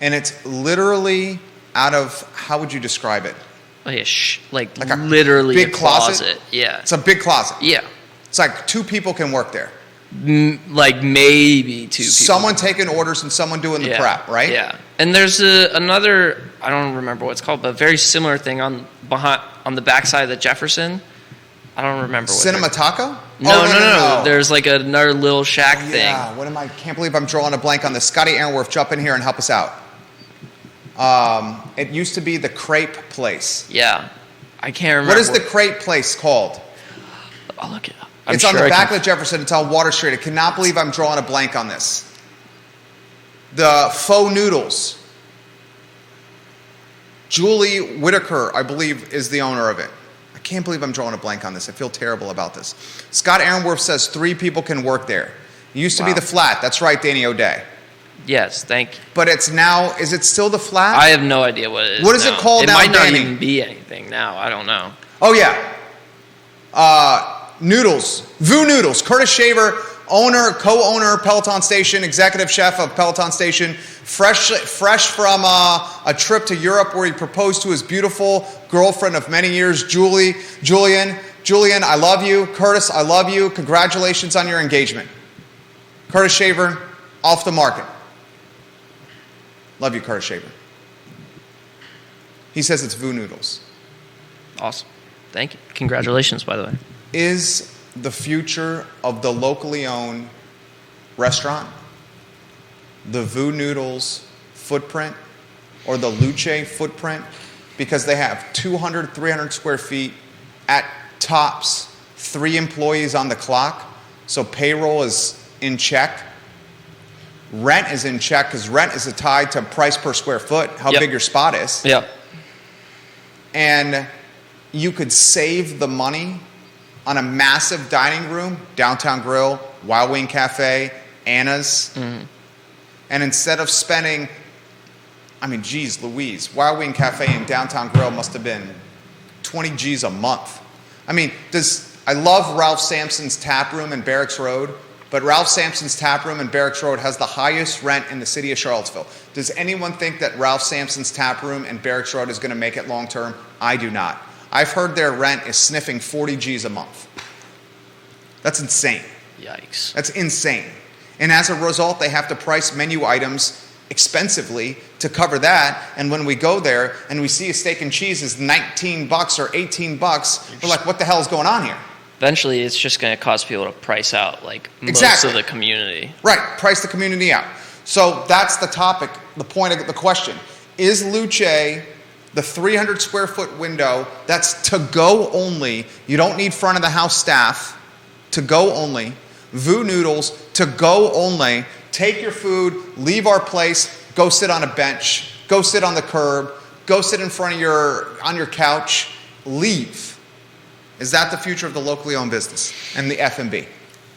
And it's literally out of, how would you describe it? Like a literally big a closet. Yeah. It's a big closet. Yeah. It's like 2 people can work there. Like maybe 2 people. Someone taking orders and someone doing the prep, right? Yeah. And there's another, I don't remember what it's called, but a very similar thing on the backside of the Jefferson. I don't remember what Cinema Taco? No. There's like another little shack thing. Yeah, can't believe I'm drawing a blank on this. Scotty Aaronworth, jump in here and help us out. It used to be the Crepe Place. Yeah. I can't remember. What is the Crepe Place called? I'll look it up. It's on the back of the Jefferson. It's on Water Street. I cannot believe I'm drawing a blank on this. The Faux Noodles. Julie Whitaker, I believe, is the owner of it. I can't believe I'm drawing a blank on this. I feel terrible about this. Scott Aaronworth says 3 people can work there. It used to be the Flat. That's right, Danny O'Day. Yes, thank you. But it's now, is it still the Flat? I have no idea what it is. What is it called now, It might not Danny? even be anything now. I don't know. Oh, yeah. Noodles. Vu Noodles. Curtis Shaver, owner, co-owner, Peloton Station, executive chef of Peloton Station. Fresh from a trip to Europe where he proposed to his beautiful girlfriend of many years, Julian, I love you. Curtis, I love you. Congratulations on your engagement. Curtis Shaver, off the market. Love you, Curtis Shaver. He says it's Vu Noodles. Awesome. Thank you. Congratulations, by the way. Is the future of the locally owned restaurant the Vu Noodles footprint or the Luce footprint? Because they have 200, 300 square feet at tops, 3 employees on the clock, so payroll is in check. Rent is in check because rent is tied to price per square foot, how big your spot is. Yep. And you could save the money on a massive dining room, Downtown Grill, Wild Wing Cafe, Anna's. Mm-hmm. And instead of spending, geez Louise, Wild Wing Cafe and Downtown Grill must have been 20 G's a month. I love Ralph Sampson's Tap Room in Barracks Road, but Ralph Sampson's Tap Room in Barracks Road has the highest rent in the city of Charlottesville. Does anyone think that Ralph Sampson's Tap Room in Barracks Road is going to make it long term? I do not. I've heard their rent is sniffing 40 G's a month. That's insane. Yikes. That's insane. And as a result, they have to price menu items expensively to cover that. And when we go there and we see a steak and cheese is $19 or $18, we're like, what the hell is going on here? Eventually, it's just going to cause people to price out most of the community. Right, price the community out. So that's the topic, the point of the question. Is Luce the 300 square foot window that's to go only? You don't need front of the house staff. To go only. Vu Noodles, to go only. Take your food, leave our place, go sit on a bench, go sit on the curb, go sit in front of on your couch, leave. Is that the future of the locally owned business and the F&B?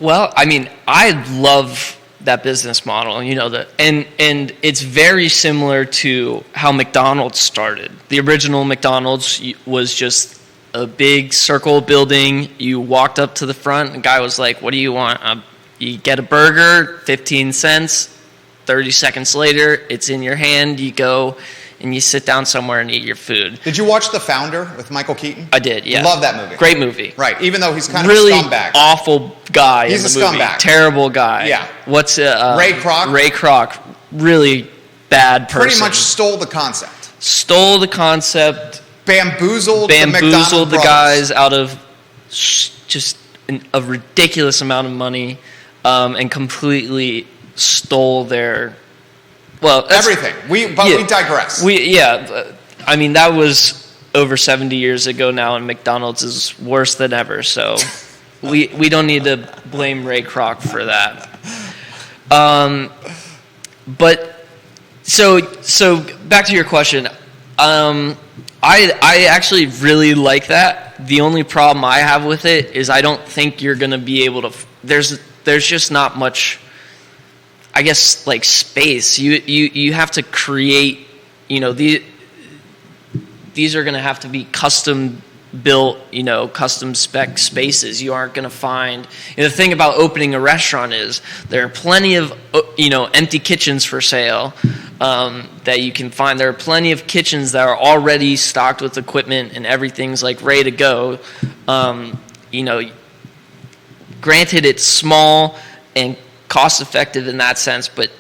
Well, I love that business model, and it's very similar to how McDonald's started. The original McDonald's was just a big circle building. You walked up to the front, the guy was like, what do you want? You get a burger, 15 cents, 30 seconds later, it's in your hand, you go and you sit down somewhere and eat your food. Did you watch The Founder with Michael Keaton? I did, yeah. Love that movie. Great movie. Right, even though he's kind of really a scumbag. Awful guy He's in the a movie. scumbag. Terrible guy. Yeah. What's Ray Kroc? Ray Kroc. Really bad person. Pretty much stole the concept. Stole the concept. Bamboozled the guys out of just a ridiculous amount of money, and completely stole their, everything. We digress. I mean, that was over 70 years ago now, and McDonald's is worse than ever. So we don't need to blame Ray Kroc for that. But so back to your question. I actually really like that. The only problem I have with it is I don't think you're going to be able to. There's just not much, I guess, like space. You have to create. These are going to have to be custom built, custom spec spaces. You aren't going to find. The thing about opening a restaurant is there are plenty of empty kitchens for sale that you can find. There are plenty of kitchens that are already stocked with equipment and everything's like ready to go. Granted, it's small and cost effective in that sense, but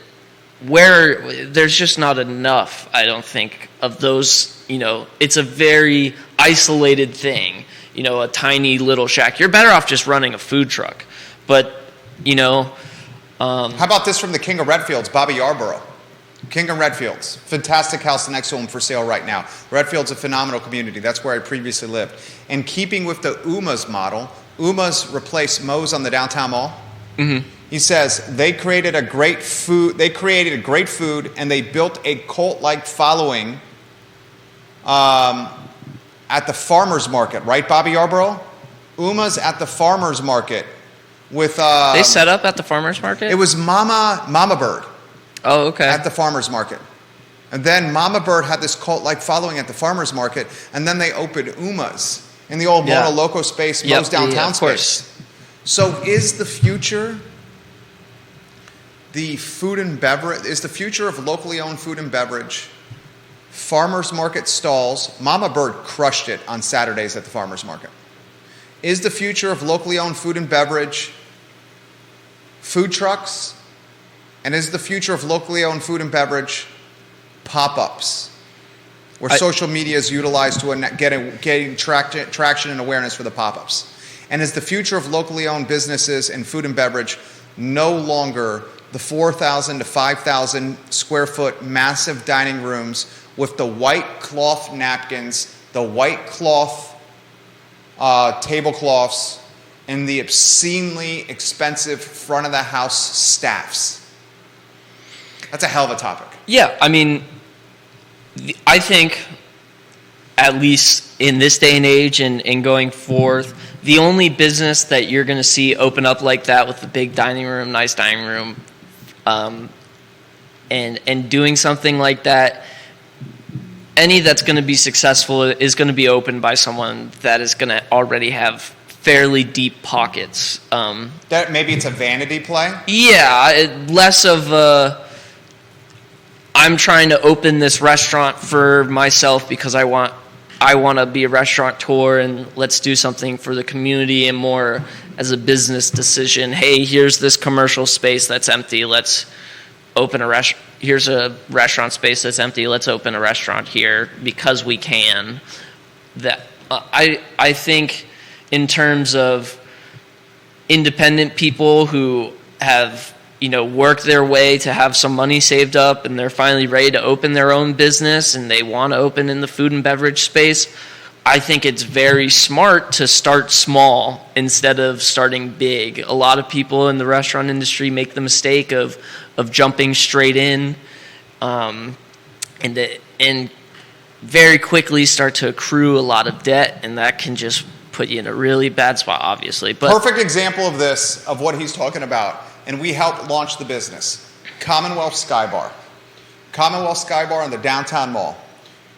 where there's just not enough, I don't think, of those. It's a very isolated thing, a tiny little shack. You're better off just running a food truck. But, how about this from the King of Redfields, Bobby Yarborough? King of Redfields, fantastic house next to him for sale right now. Redfield's a phenomenal community. That's where I previously lived. In keeping with the Uma's model, Uma's replaced Moe's on the downtown mall. Mm-hmm. He says they created a great food, and they built a cult-like following at the farmer's market, right, Bobby Yarborough? Uma's at the farmer's market with. They set up at the farmer's market? It was Mama Bird. Oh, okay. At the farmer's market. And then Mama Bird had this cult-like following at the farmer's market, and then they opened Uma's in the old Mono Loco space, Moe's downtown space. So is the future the food and beverage? Is the future of locally owned food and beverage? Farmers market stalls. Mama Bird crushed it on Saturdays at the farmers market. Is the future of locally owned food and beverage food trucks? And is the future of locally owned food and beverage pop-ups, where social media is utilized to getting traction and awareness for the pop-ups? And is the future of locally owned businesses and food and beverage no longer the 4,000 to 5,000 square foot massive dining rooms with the white cloth napkins, the white cloth tablecloths, and the obscenely expensive front of the house staffs? That's a hell of a topic. Yeah, I mean, I think, at least in this day and age and going forth, the only business that you're going to see open up like that with the big dining room, nice dining room, and doing something like that, any that's going to be successful is going to be opened by someone that is going to already have fairly deep pockets. That maybe it's a vanity play? Yeah, less of a, I'm trying to open this restaurant for myself because I want to be a restaurateur and let's do something for the community, and more as a business decision. Hey, here's this commercial space that's empty. Let's open a restaurant. Here's a restaurant space that's empty. Let's open a restaurant here because we can. That I think in terms of independent people who have worked their way to have some money saved up and they're finally ready to open their own business and they want to open in the food and beverage space, I think it's very smart to start small instead of starting big. A lot of people in the restaurant industry make the mistake of jumping straight in and very quickly start to accrue a lot of debt, and that can just put you in a really bad spot, obviously. But perfect example of this, of what he's talking about, and we helped launch the business. Commonwealth Sky Bar. Commonwealth Sky Bar in the downtown mall.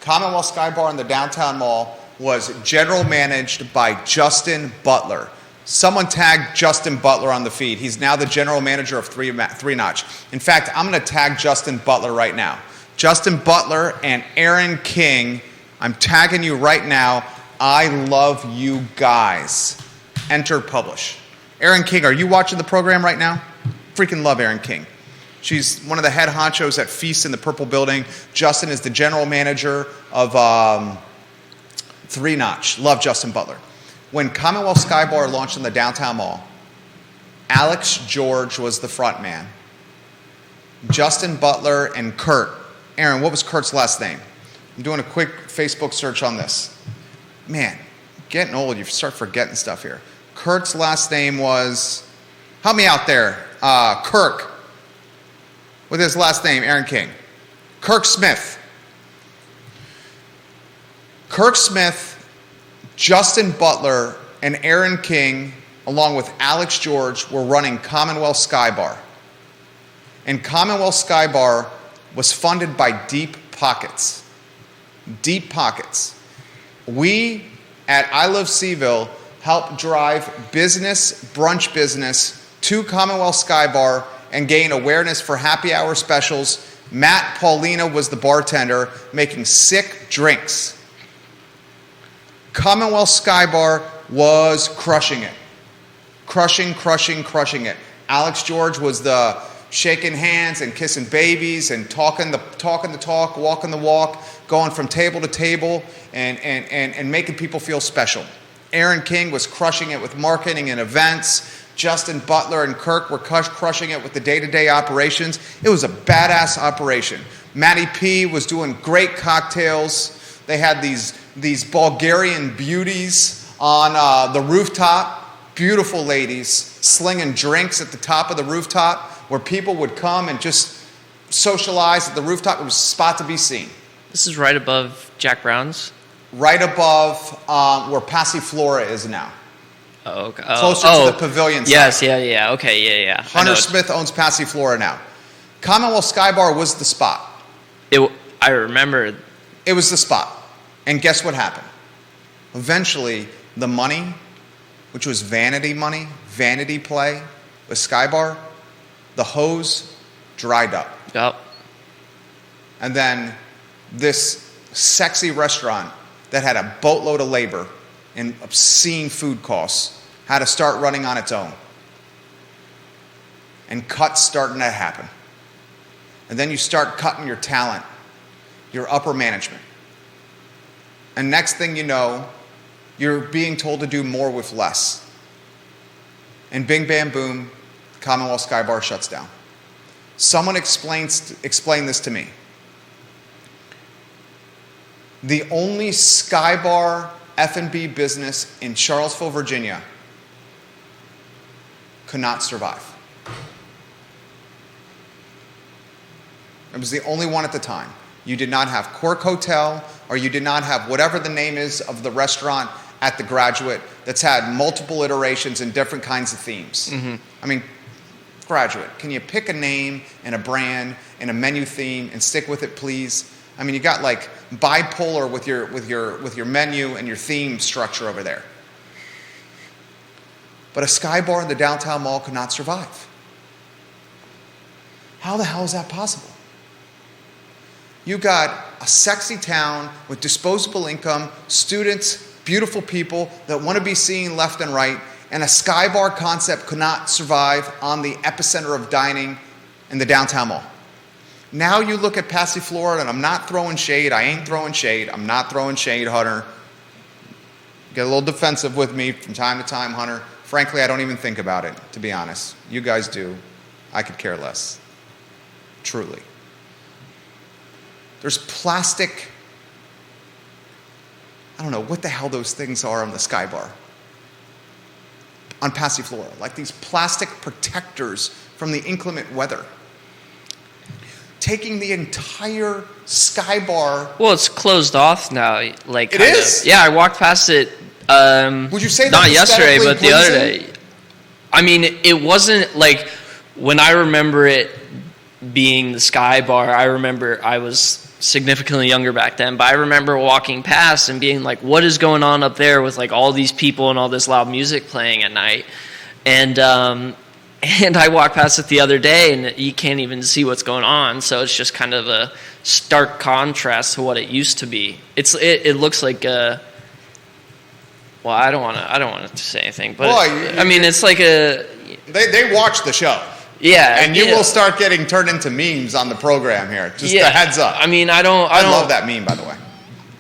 Commonwealth Sky Bar in the downtown mall was general managed by Justin Butler. Someone tagged Justin Butler on the feed. He's now the general manager of Three Notch. In fact, I'm going to tag Justin Butler right now. Justin Butler and Aaron King, I'm tagging you right now. I love you guys. Enter publish. Aaron King, are you watching the program right now? Freaking love Aaron King. She's one of the head honchos at Feast in the Purple Building. Justin is the general manager of Three Notch. Love Justin Butler. When Commonwealth Sky Bar launched in the downtown mall, Alex George was the front man. Justin Butler and Kurt. Aaron, what was Kurt's last name? I'm doing a quick Facebook search on this. Man, getting old, you start forgetting stuff here. Kurt's last name was, help me out there, Kirk. With his last name, Aaron King. Kirk Smith. Kirk Smith, Justin Butler, and Aaron King, along with Alex George, were running Commonwealth Sky Bar. And Commonwealth Sky Bar was funded by deep pockets. Deep pockets. We at I Love CVille help drive business, brunch business to Commonwealth Sky Bar and gain awareness for happy hour specials. Matt Paulina was the bartender making sick drinks. Commonwealth Sky Bar was crushing it. Crushing it. Alex George was the shaking hands and kissing babies and talking the talk, walking the walk, going from table to table and making people feel special. Aaron King was crushing it with marketing and events. Justin Butler and Kirk were crushing it with the day-to-day operations. It was a badass operation. Matty P was doing great cocktails. They had these Bulgarian beauties on the rooftop. Beautiful ladies slinging drinks at the top of the rooftop where people would come and just socialize at the rooftop. It was a spot to be seen. This is right above Jack Brown's? Right above where Passiflora is now. Oh, okay. Closer to the pavilion side. Yes, yeah. Okay, yeah. Hunter Smith owns Passiflora now. Commonwealth Sky Bar was the spot. I remember. It was the spot. And guess what happened? Eventually, the money, which was vanity money, vanity play, with Sky Bar, the hose dried up. Yep. And then this sexy restaurant that had a boatload of labor and obscene food costs had to start running on its own. And cuts starting to happen. And then you start cutting your talent, your upper management. And next thing you know, you're being told to do more with less. And bing, bam, boom, Commonwealth Sky Bar shuts down. Someone explained this to me. The only Sky Bar F&B business in Charlottesville, Virginia could not survive. It was the only one at the time. You did not have Cork Hotel, or you did not have whatever the name is of the restaurant at the Graduate that's had multiple iterations and different kinds of themes. Mm-hmm. I mean, Graduate, can you pick a name and a brand and a menu theme and stick with it, please? I mean, you got like bipolar with your menu and your theme structure over there. But a Sky Bar in the downtown mall could not survive. How the hell is that possible? You got a sexy town with disposable income, students, beautiful people that want to be seen left and right, and a Sky Bar concept could not survive on the epicenter of dining in the downtown mall. Now you look at Passiflora, and I'm not throwing shade. I ain't throwing shade. I'm not throwing shade, Hunter. Get a little defensive with me from time to time, Hunter. Frankly, I don't even think about it, to be honest. You guys do. I could care less. Truly. There's plastic, I don't know what the hell those things are on the Sky Bar. On Passiflora, like these plastic protectors from the inclement weather. Taking the entire Sky Bar. Well, it's closed off now. Like it is? Yeah, I walked past it. Would you say that not yesterday, but pleasing? the other day? I mean, it wasn't like when I remember it being the Sky Bar. I remember I was significantly younger back then, but I remember walking past and being like, "What is going on up there with like all these people and all this loud music playing at night?" And I walked past it the other day, and you can't even see what's going on. So it's just kind of a stark contrast to what it used to be. It looks like well, I don't want to say anything, but Well, I mean, it's like a. They watch the show. Yeah, And you will start getting turned into memes on the program here. Just a heads up. I mean, I love that meme, by the way.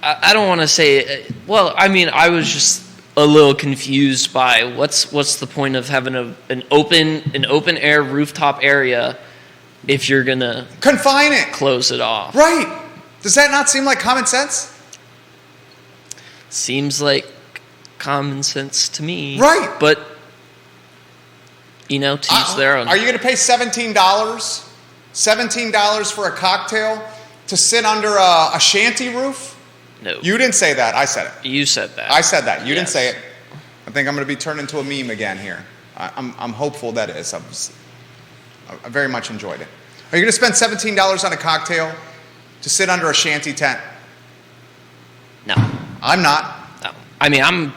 I don't want to say. Well, I mean, I was just a little confused by what's the point of having an open air rooftop area if you're gonna confine it, close it off. Right? Does that not seem like common sense? Seems like common sense to me. Right. But to each their own. Are you going to pay $17? $17 for a cocktail to sit under a shanty roof? No. You didn't say that. I said it. You said that. I said that. You didn't say it. I think I'm going to be turned into a meme again here. I'm hopeful that it is. I very much enjoyed it. Are you going to spend $17 on a cocktail to sit under a shanty tent? No. I'm not. No. I mean, I'm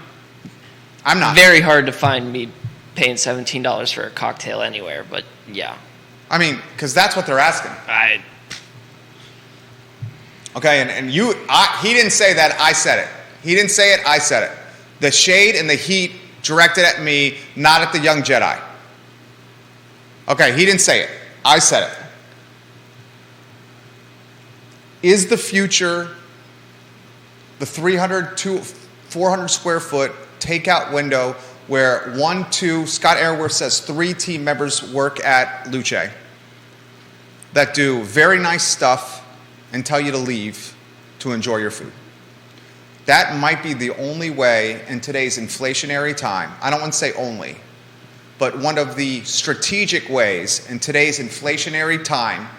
not. Very hard to find me paying $17 for a cocktail anywhere, but yeah. I mean, because that's what they're asking. Okay, and he didn't say that, I said it. He didn't say it, I said it. The shade and the heat directed at me, not at the young Jedi. Okay, he didn't say it. I said it. Is the future the 300 to 400 square foot takeout window where Scott Airworth says 3 team members work at Luce that do very nice stuff and tell you to leave to enjoy your food? That might be the only way in today's inflationary time. I don't want to say only, but one of the strategic ways in today's inflationary time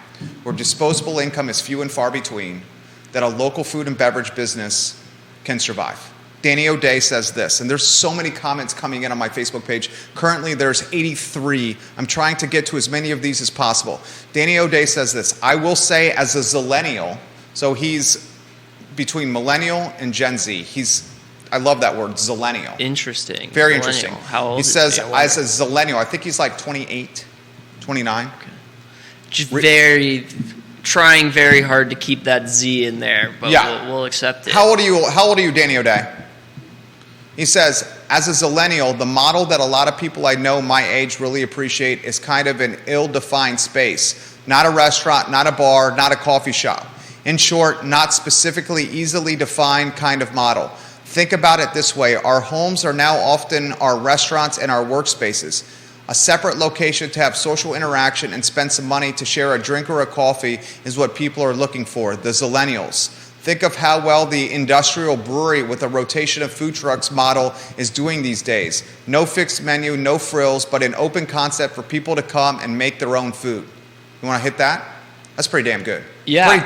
where disposable income is few and far between, that a local food and beverage business can survive. Danny O'Day says this, and there's so many comments coming in on my Facebook page. Currently, there's 83. I'm trying to get to as many of these as possible. Danny O'Day says this: I will say, as a zillennial, so he's between millennial and Gen Z. I love that word, zillennial. Interesting. Very Millennial. interesting. How old he is says, he? as a zillennial, I think he's like 28, 29. Okay. Just trying very hard to keep that Z in there, but we'll accept it. How old are you, Danny O'Day? He says, as a zillennial, the model that a lot of people I know my age really appreciate is kind of an ill-defined space. Not a restaurant, not a bar, not a coffee shop. In short, not specifically easily defined kind of model. Think about it this way. Our homes are now often our restaurants and our workspaces. A separate location to have social interaction and spend some money to share a drink or a coffee is what people are looking for, the zillennials. Think of how well the industrial brewery with a rotation of food trucks model is doing these days. No fixed menu, no frills, but an open concept for people to come and make their own food. You want to hit that? That's pretty damn good. Yeah. Pretty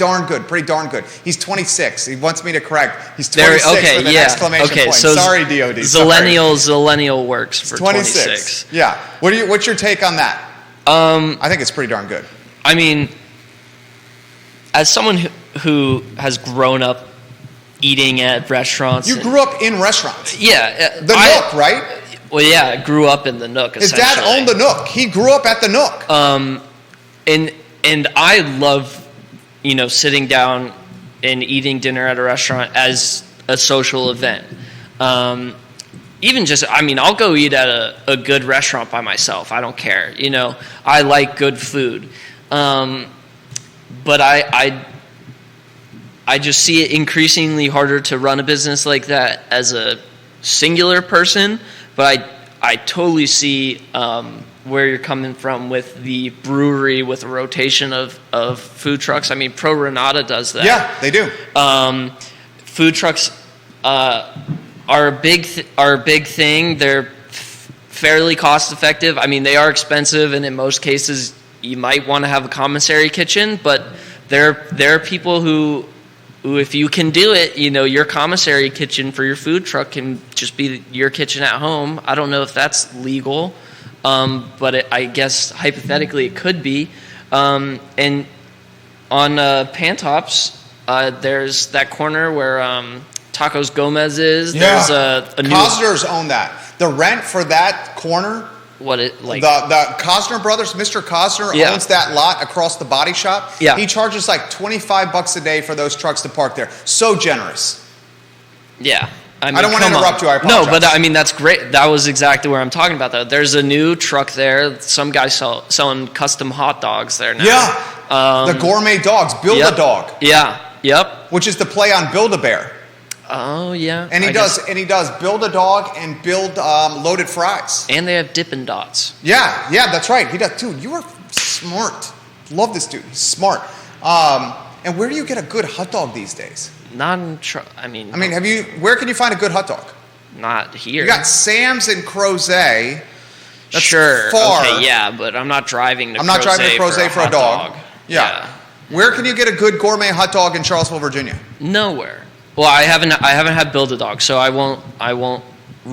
darn good. He's 26. He wants me to correct. He's 26 with an exclamation point. So sorry, DOD. Zillennial works for 26. Yeah. What's your take on that? I think it's pretty darn good. I mean, as someone who has grown up eating at restaurants. You grew up in restaurants. Yeah. The Nook, right? Well, yeah, I grew up in the Nook, His dad owned the Nook. He grew up at the Nook. And I love, sitting down and eating dinner at a restaurant as a social event. Even just, I'll go eat at a good restaurant by myself. I don't care. I like good food. But I just see it increasingly harder to run a business like that as a singular person. But I totally see where you're coming from with the brewery with a rotation of food trucks. Pro Renata does that. Yeah, they do. Food trucks are a big thing. They're fairly cost effective. They are expensive, and in most cases, you might want to have a commissary kitchen. But there are people who if you can do it, your commissary kitchen for your food truck can just be your kitchen at home. I don't know if that's legal. But I guess hypothetically it could be. And on Pantops, there's that corner where Tacos Gomez is. Yeah. There's a new Cosner's own that. The rent for that corner. The Cosner brothers, Mr. Cosner owns that lot across the body shop. Yeah. He charges like $25 a day for those trucks to park there. So generous. Yeah. I don't want to interrupt you. I apologize. No, but I mean, that's great. That was exactly where I'm talking about, though. There's a new truck there. Some guy selling custom hot dogs there now. Yeah. The gourmet dogs. Build-A-Dog. Yeah. Yep. Which is the play on Build-A-Bear. Oh, yeah. And he does Build-A-Dog and build loaded fries. And they have Dippin' Dots. Yeah, that's right. He does. Dude, you are smart. Love this dude. He's smart. And where do you get a good hot dog these days? I mean, where can you find a good hot dog? Not here. You got Sam's and Crozet. That's sure. far. Okay, yeah, but I'm not driving to Crozet for a dog. Yeah. Where can you get a good gourmet hot dog in Charlottesville, Virginia? Nowhere. Well, I haven't had Build-A-Dog, so I won't rule them out.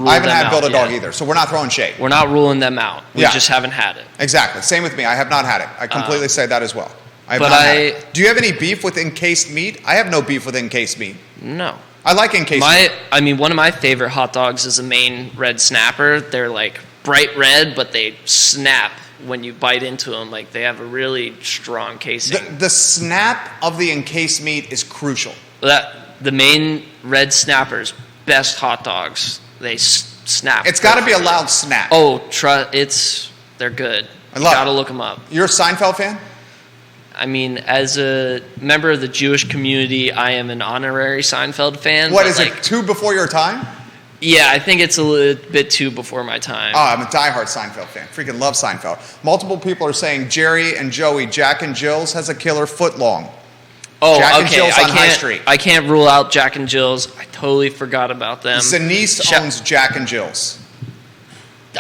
I haven't had Build-A-Dog either, so we're not throwing shade. We're not ruling them out. We just haven't had it. Exactly. Same with me. I have not had it. I completely say that as well. Do you have any beef with encased meat? I have no beef with encased meat. No. I like encased meat. I mean, one of my favorite hot dogs is a Maine red snapper. They're like bright red, but they snap when you bite into them. Like they have a really strong casing. The snap of the encased meat is crucial. The Maine red snappers, best hot dogs. They snap. It's got to be a loud snap. Oh, they're good. You got to look them up. You're a Seinfeld fan? I mean, as a member of the Jewish community, I am an honorary Seinfeld fan. What, is it too before your time? Yeah, I think it's a little bit too before my time. Oh, I'm a diehard Seinfeld fan. Freaking love Seinfeld. Multiple people are saying Jerry and Joey, Jack and Jill's has a killer foot long. Oh, Jack okay. and Jill's on High Street. I can't rule out Jack and Jill's. I totally forgot about them. Zanice owns Jack and Jill's.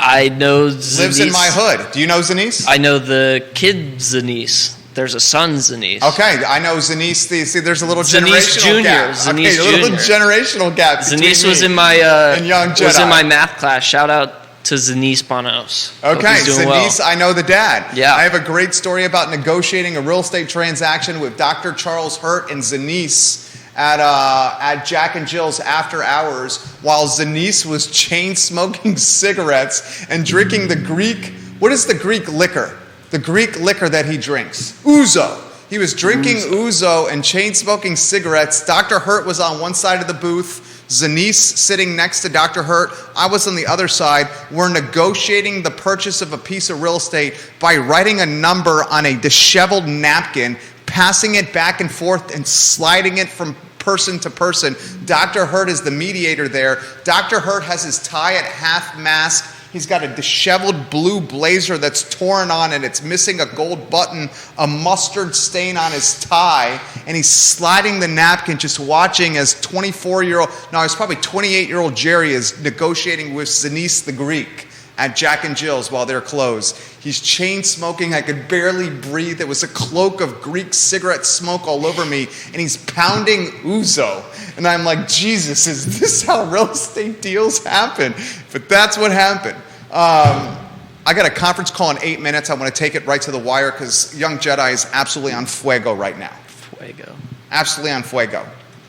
I know Zanice. Lives in my hood. Do you know Zanice? I know the kid Zanice. There's a son, Zanice. Okay, I know Zanice. See, there's a little Zanice generational Jr. gap. Zanice a little generational gap. Zanice was in my math class. Shout out to Zanice Bonos. Okay, Zanice, well. I know the dad. Yeah. I have a great story about negotiating a real estate transaction with Dr. Charles Hurt and Zanice at Jack and Jill's after hours while Zanice was chain smoking cigarettes and drinking the Greek. What is the Greek liquor? The Greek liquor that he drinks. Ouzo. He was drinking ouzo and chain-smoking cigarettes. Dr. Hurt was on one side of the booth. Zanice sitting next to Dr. Hurt. I was on the other side. We're negotiating the purchase of a piece of real estate by writing a number on a disheveled napkin, passing it back and forth, and sliding it from person to person. Dr. Hurt is the mediator there. Dr. Hurt has his tie at half-mast. He's got a disheveled blue blazer that's torn on and it's missing a gold button, a mustard stain on his tie, and he's sliding the napkin just watching as 28-year-old Jerry is negotiating with Zanice the Greek at Jack and Jill's while they're closed. He's chain smoking. I could barely breathe. There was a cloak of Greek cigarette smoke all over me, and he's pounding ouzo. And I'm like, Jesus, is this how real estate deals happen? But that's what happened. I got a conference call in 8 minutes. I want to take it right to the wire because young Jedi is absolutely on fuego right now. Fuego. Absolutely on fuego.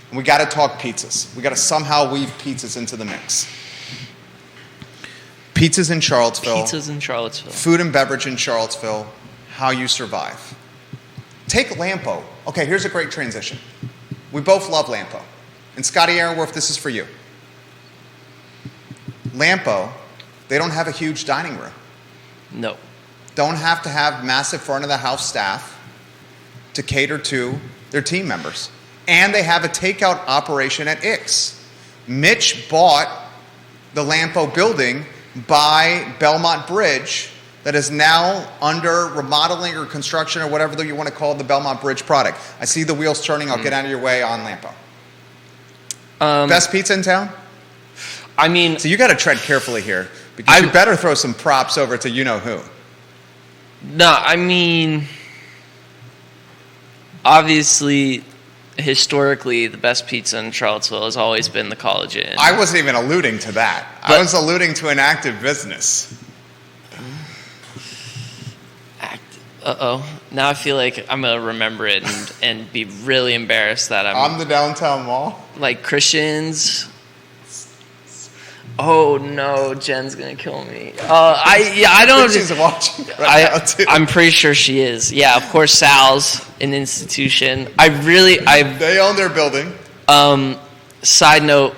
And we got to talk pizzas. We got to somehow weave pizzas into the mix. Pizzas in Charlottesville. Food and beverage in Charlottesville. How you survive. Take Lampo. Okay, here's a great transition. We both love Lampo. And Scotty Aaronworth, this is for you. Lampo, they don't have a huge dining room. No. Don't have to have massive front of the house staff to cater to their team members. And they have a takeout operation at Ix. Mitch bought the Lampo building by Belmont Bridge that is now under remodeling or construction or whatever you want to call the Belmont Bridge product. I see the wheels turning. I'll get out of your way on Lampo. Best pizza in town? I mean... So you got to tread carefully here because you better throw some props over to you-know-who. No, I mean... Obviously... Historically, the best pizza in Charlottesville has always been the College Inn. I wasn't even alluding to that. I was alluding to an active business. Now I feel like I'm going to remember it and be really embarrassed that I'm... On the downtown mall? Like Christians... Oh no, Jen's gonna kill me. I don't. She's watching right now too. I'm pretty sure she is. Yeah, of course. Sal's an institution. They own their building. Side note,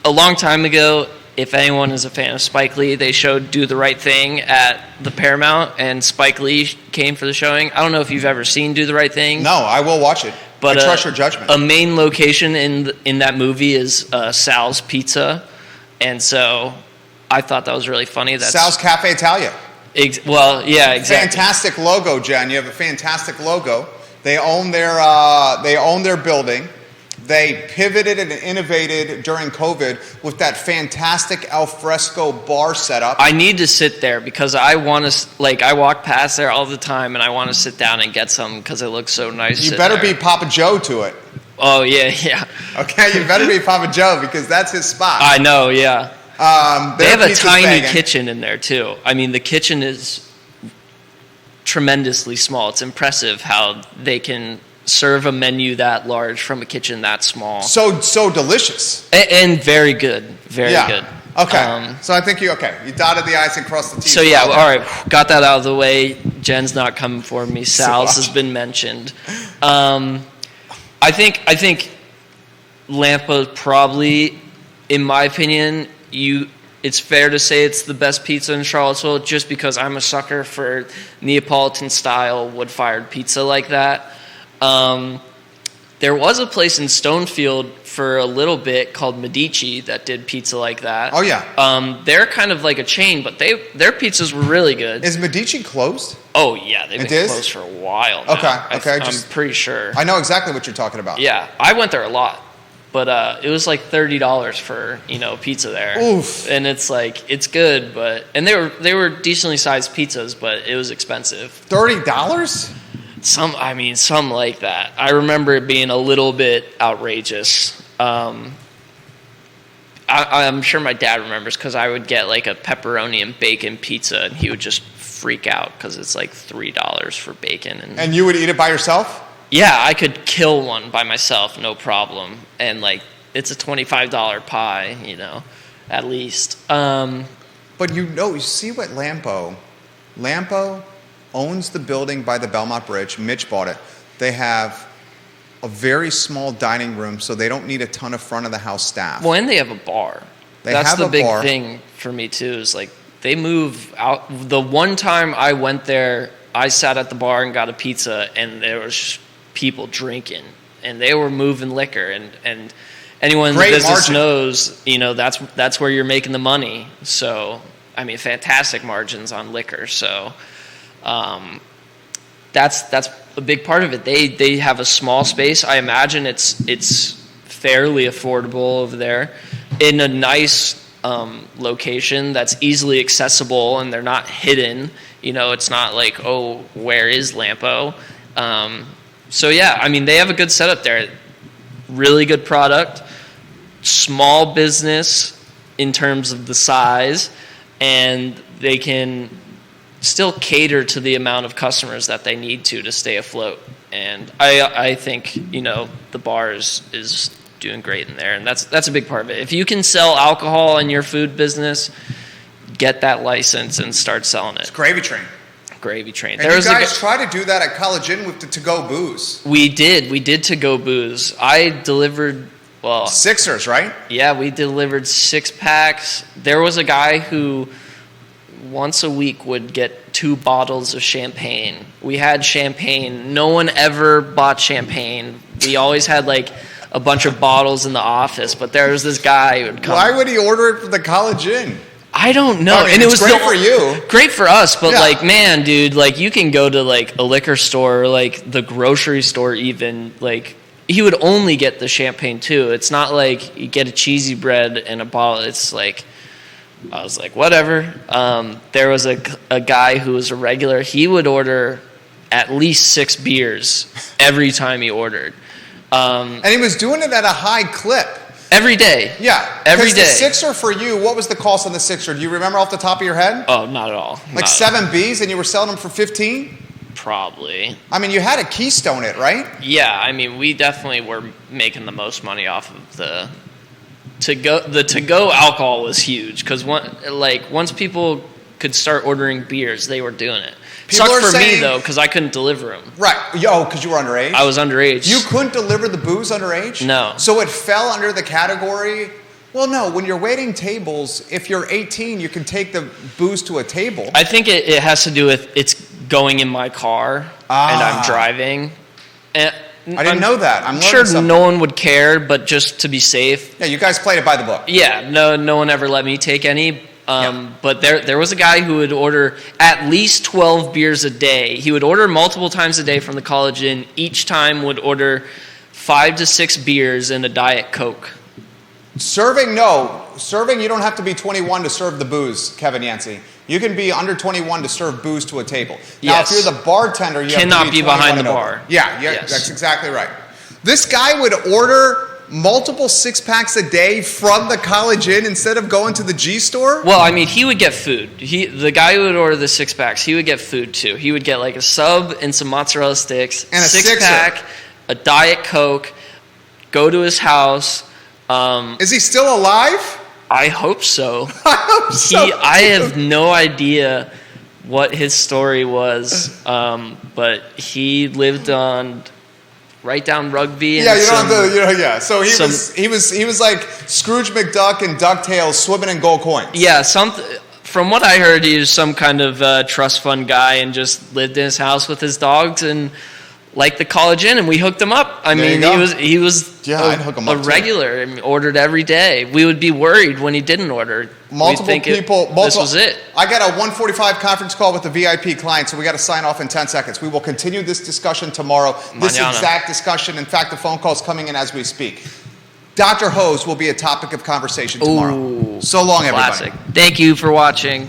a long time ago, if anyone is a fan of Spike Lee, they showed Do the Right Thing at the Paramount, and Spike Lee came for the showing. I don't know if you've ever seen Do the Right Thing. No, I will watch it. But I trust your judgment. A main location in that movie is Sal's Pizza, and so I thought that was really funny. That's Sal's Cafe Italia. Well, yeah, exactly. Fantastic logo, Jen. You have a fantastic logo. They own their building. They pivoted and innovated during COVID with that fantastic alfresco bar setup. I need to sit there because I want to, I walk past there all the time and I want to sit down and get some because it looks so nice. You better be Papa Joe to it. Oh, yeah. Okay, you better be Papa Joe because that's his spot. I know, yeah. They have a tiny banging. kitchen in there, too. I mean, the kitchen is tremendously small. It's impressive how they can serve a menu that large from a kitchen that small. So delicious. And very good. Very good. Okay. So I think you dotted the I's and crossed the T's. So yeah, all right. Got that out of the way. Jen's not coming for me. Sal's has been mentioned. I think Lampa probably, in my opinion, it's fair to say it's the best pizza in Charlottesville just because I'm a sucker for Neapolitan-style wood-fired pizza like that. There was a place in Stonefield for a little bit called Medici that did pizza like that. Oh, yeah. They're kind of like a chain, but their pizzas were really good. Is Medici closed? Oh, yeah. They've been closed for a while now. Okay. I'm pretty sure. I know exactly what you're talking about. Yeah. I went there a lot. But it was like $30 for pizza there. Oof. And it's it's good, and they were decently sized pizzas, but it was expensive. $30? Some like that. I remember it being a little bit outrageous. I'm sure my dad remembers because I would get like a pepperoni and bacon pizza, and he would just freak out because it's like $3 for bacon. And you would eat it by yourself? Yeah, I could kill one by myself, no problem. And it's a $25 pie, at least. But you see what Lampo owns the building by the Belmont Bridge. Mitch bought it. They have a very small dining room, so they don't need a ton of front of the house staff. Well, and they have a bar. That's the big thing for me too. Is they move out. The one time I went there, I sat at the bar and got a pizza, and there was people drinking, and they were moving liquor, and anyone in the business knows, that's where you're making the money. So, fantastic margins on liquor. So, that's a big part of it. They have a small space. I imagine it's fairly affordable over there in a nice location that's easily accessible, and they're not hidden. It's not like, oh, where is Lampo? So yeah, they have a good setup there. Really good product, small business in terms of the size, and they can still cater to the amount of customers that they need to stay afloat. And I think the bar is doing great in there, and that's a big part of it. If you can sell alcohol in your food business, get that license and start selling it. It's gravy train. Gravy train. And you guys try to do that at College Inn with the to-go booze. We did to-go booze. I delivered, Sixers, right? Yeah, we delivered 6-packs. There was a guy who once a week would get 2 bottles of champagne. We had champagne. No one ever bought champagne. We always had a bunch of bottles in the office, but there was this guy who would come. Why would he order it from the College Inn? I don't know. And it was great for you. Great for us, but man, dude, you can go to a liquor store or the grocery store even. He would only get the champagne too. It's not like you get a cheesy bread and a bottle. It's I was whatever. There was a guy who was a regular. He would order at least 6 beers every time he ordered. And he was doing it at a high clip. Every day. Yeah. Every day. The Sixer for you, what was the cost on the Sixer? Do you remember off the top of your head? Oh, not at all. 7 Bs, and you were selling them for 15? Probably. You had to keystone it, right? Yeah, we definitely were making the most money off of the to-go alcohol was huge because once people could start ordering beers, they were doing it. Sucked for me though because I couldn't deliver them. Right. Because you were underage? I was underage. You couldn't deliver the booze underage? No. So it fell under the category. Well, no, when you're waiting tables, if you're 18, you can take the booze to a table. I think it has to do with it's going in my car and I'm driving. And I didn't know that. I'm sure something. No one would care, but just to be safe. Yeah, you guys played it by the book. Yeah, no one ever let me take any. But there was a guy who would order at least 12 beers a day. He would order multiple times a day from the College Inn. Each time would order 5 to 6 beers and a Diet Coke. Serving, no. Serving, you don't have to be 21 to serve the booze, Kevin Yancey. You can be under 21 to serve booze to a table. Now, if you're the bartender, you cannot have to be behind the bar. Over. Yeah, yes. That's exactly right. This guy would order multiple 6-packs a day from the College Inn instead of going to the G store? Well, I mean, he would get food. The guy who would order the 6-packs, he would get food too. He would get like a sub and some mozzarella sticks, and a 6-pack, a Diet Coke, go to his house. Is he still alive? I hope so. I hope so. I have no idea what his story was, but he lived on right down Rugby. And So he was like Scrooge McDuck and DuckTales swimming in gold coins. Yeah, from what I heard, he was some kind of trust fund guy and just lived in his house with his dogs and like the College Inn, and we hooked him up. I mean, he was I'd hook him up a regular and ordered every day. We would be worried when he didn't order. Multiple people. This was it. I got a 1:45 conference call with the VIP client, so we got to sign off in 10 seconds. We will continue this discussion tomorrow. This exact discussion. In fact, the phone call is coming in as we speak. Dr. Hose will be a topic of conversation tomorrow. Ooh, so long, classic. everybody. Thank you for watching.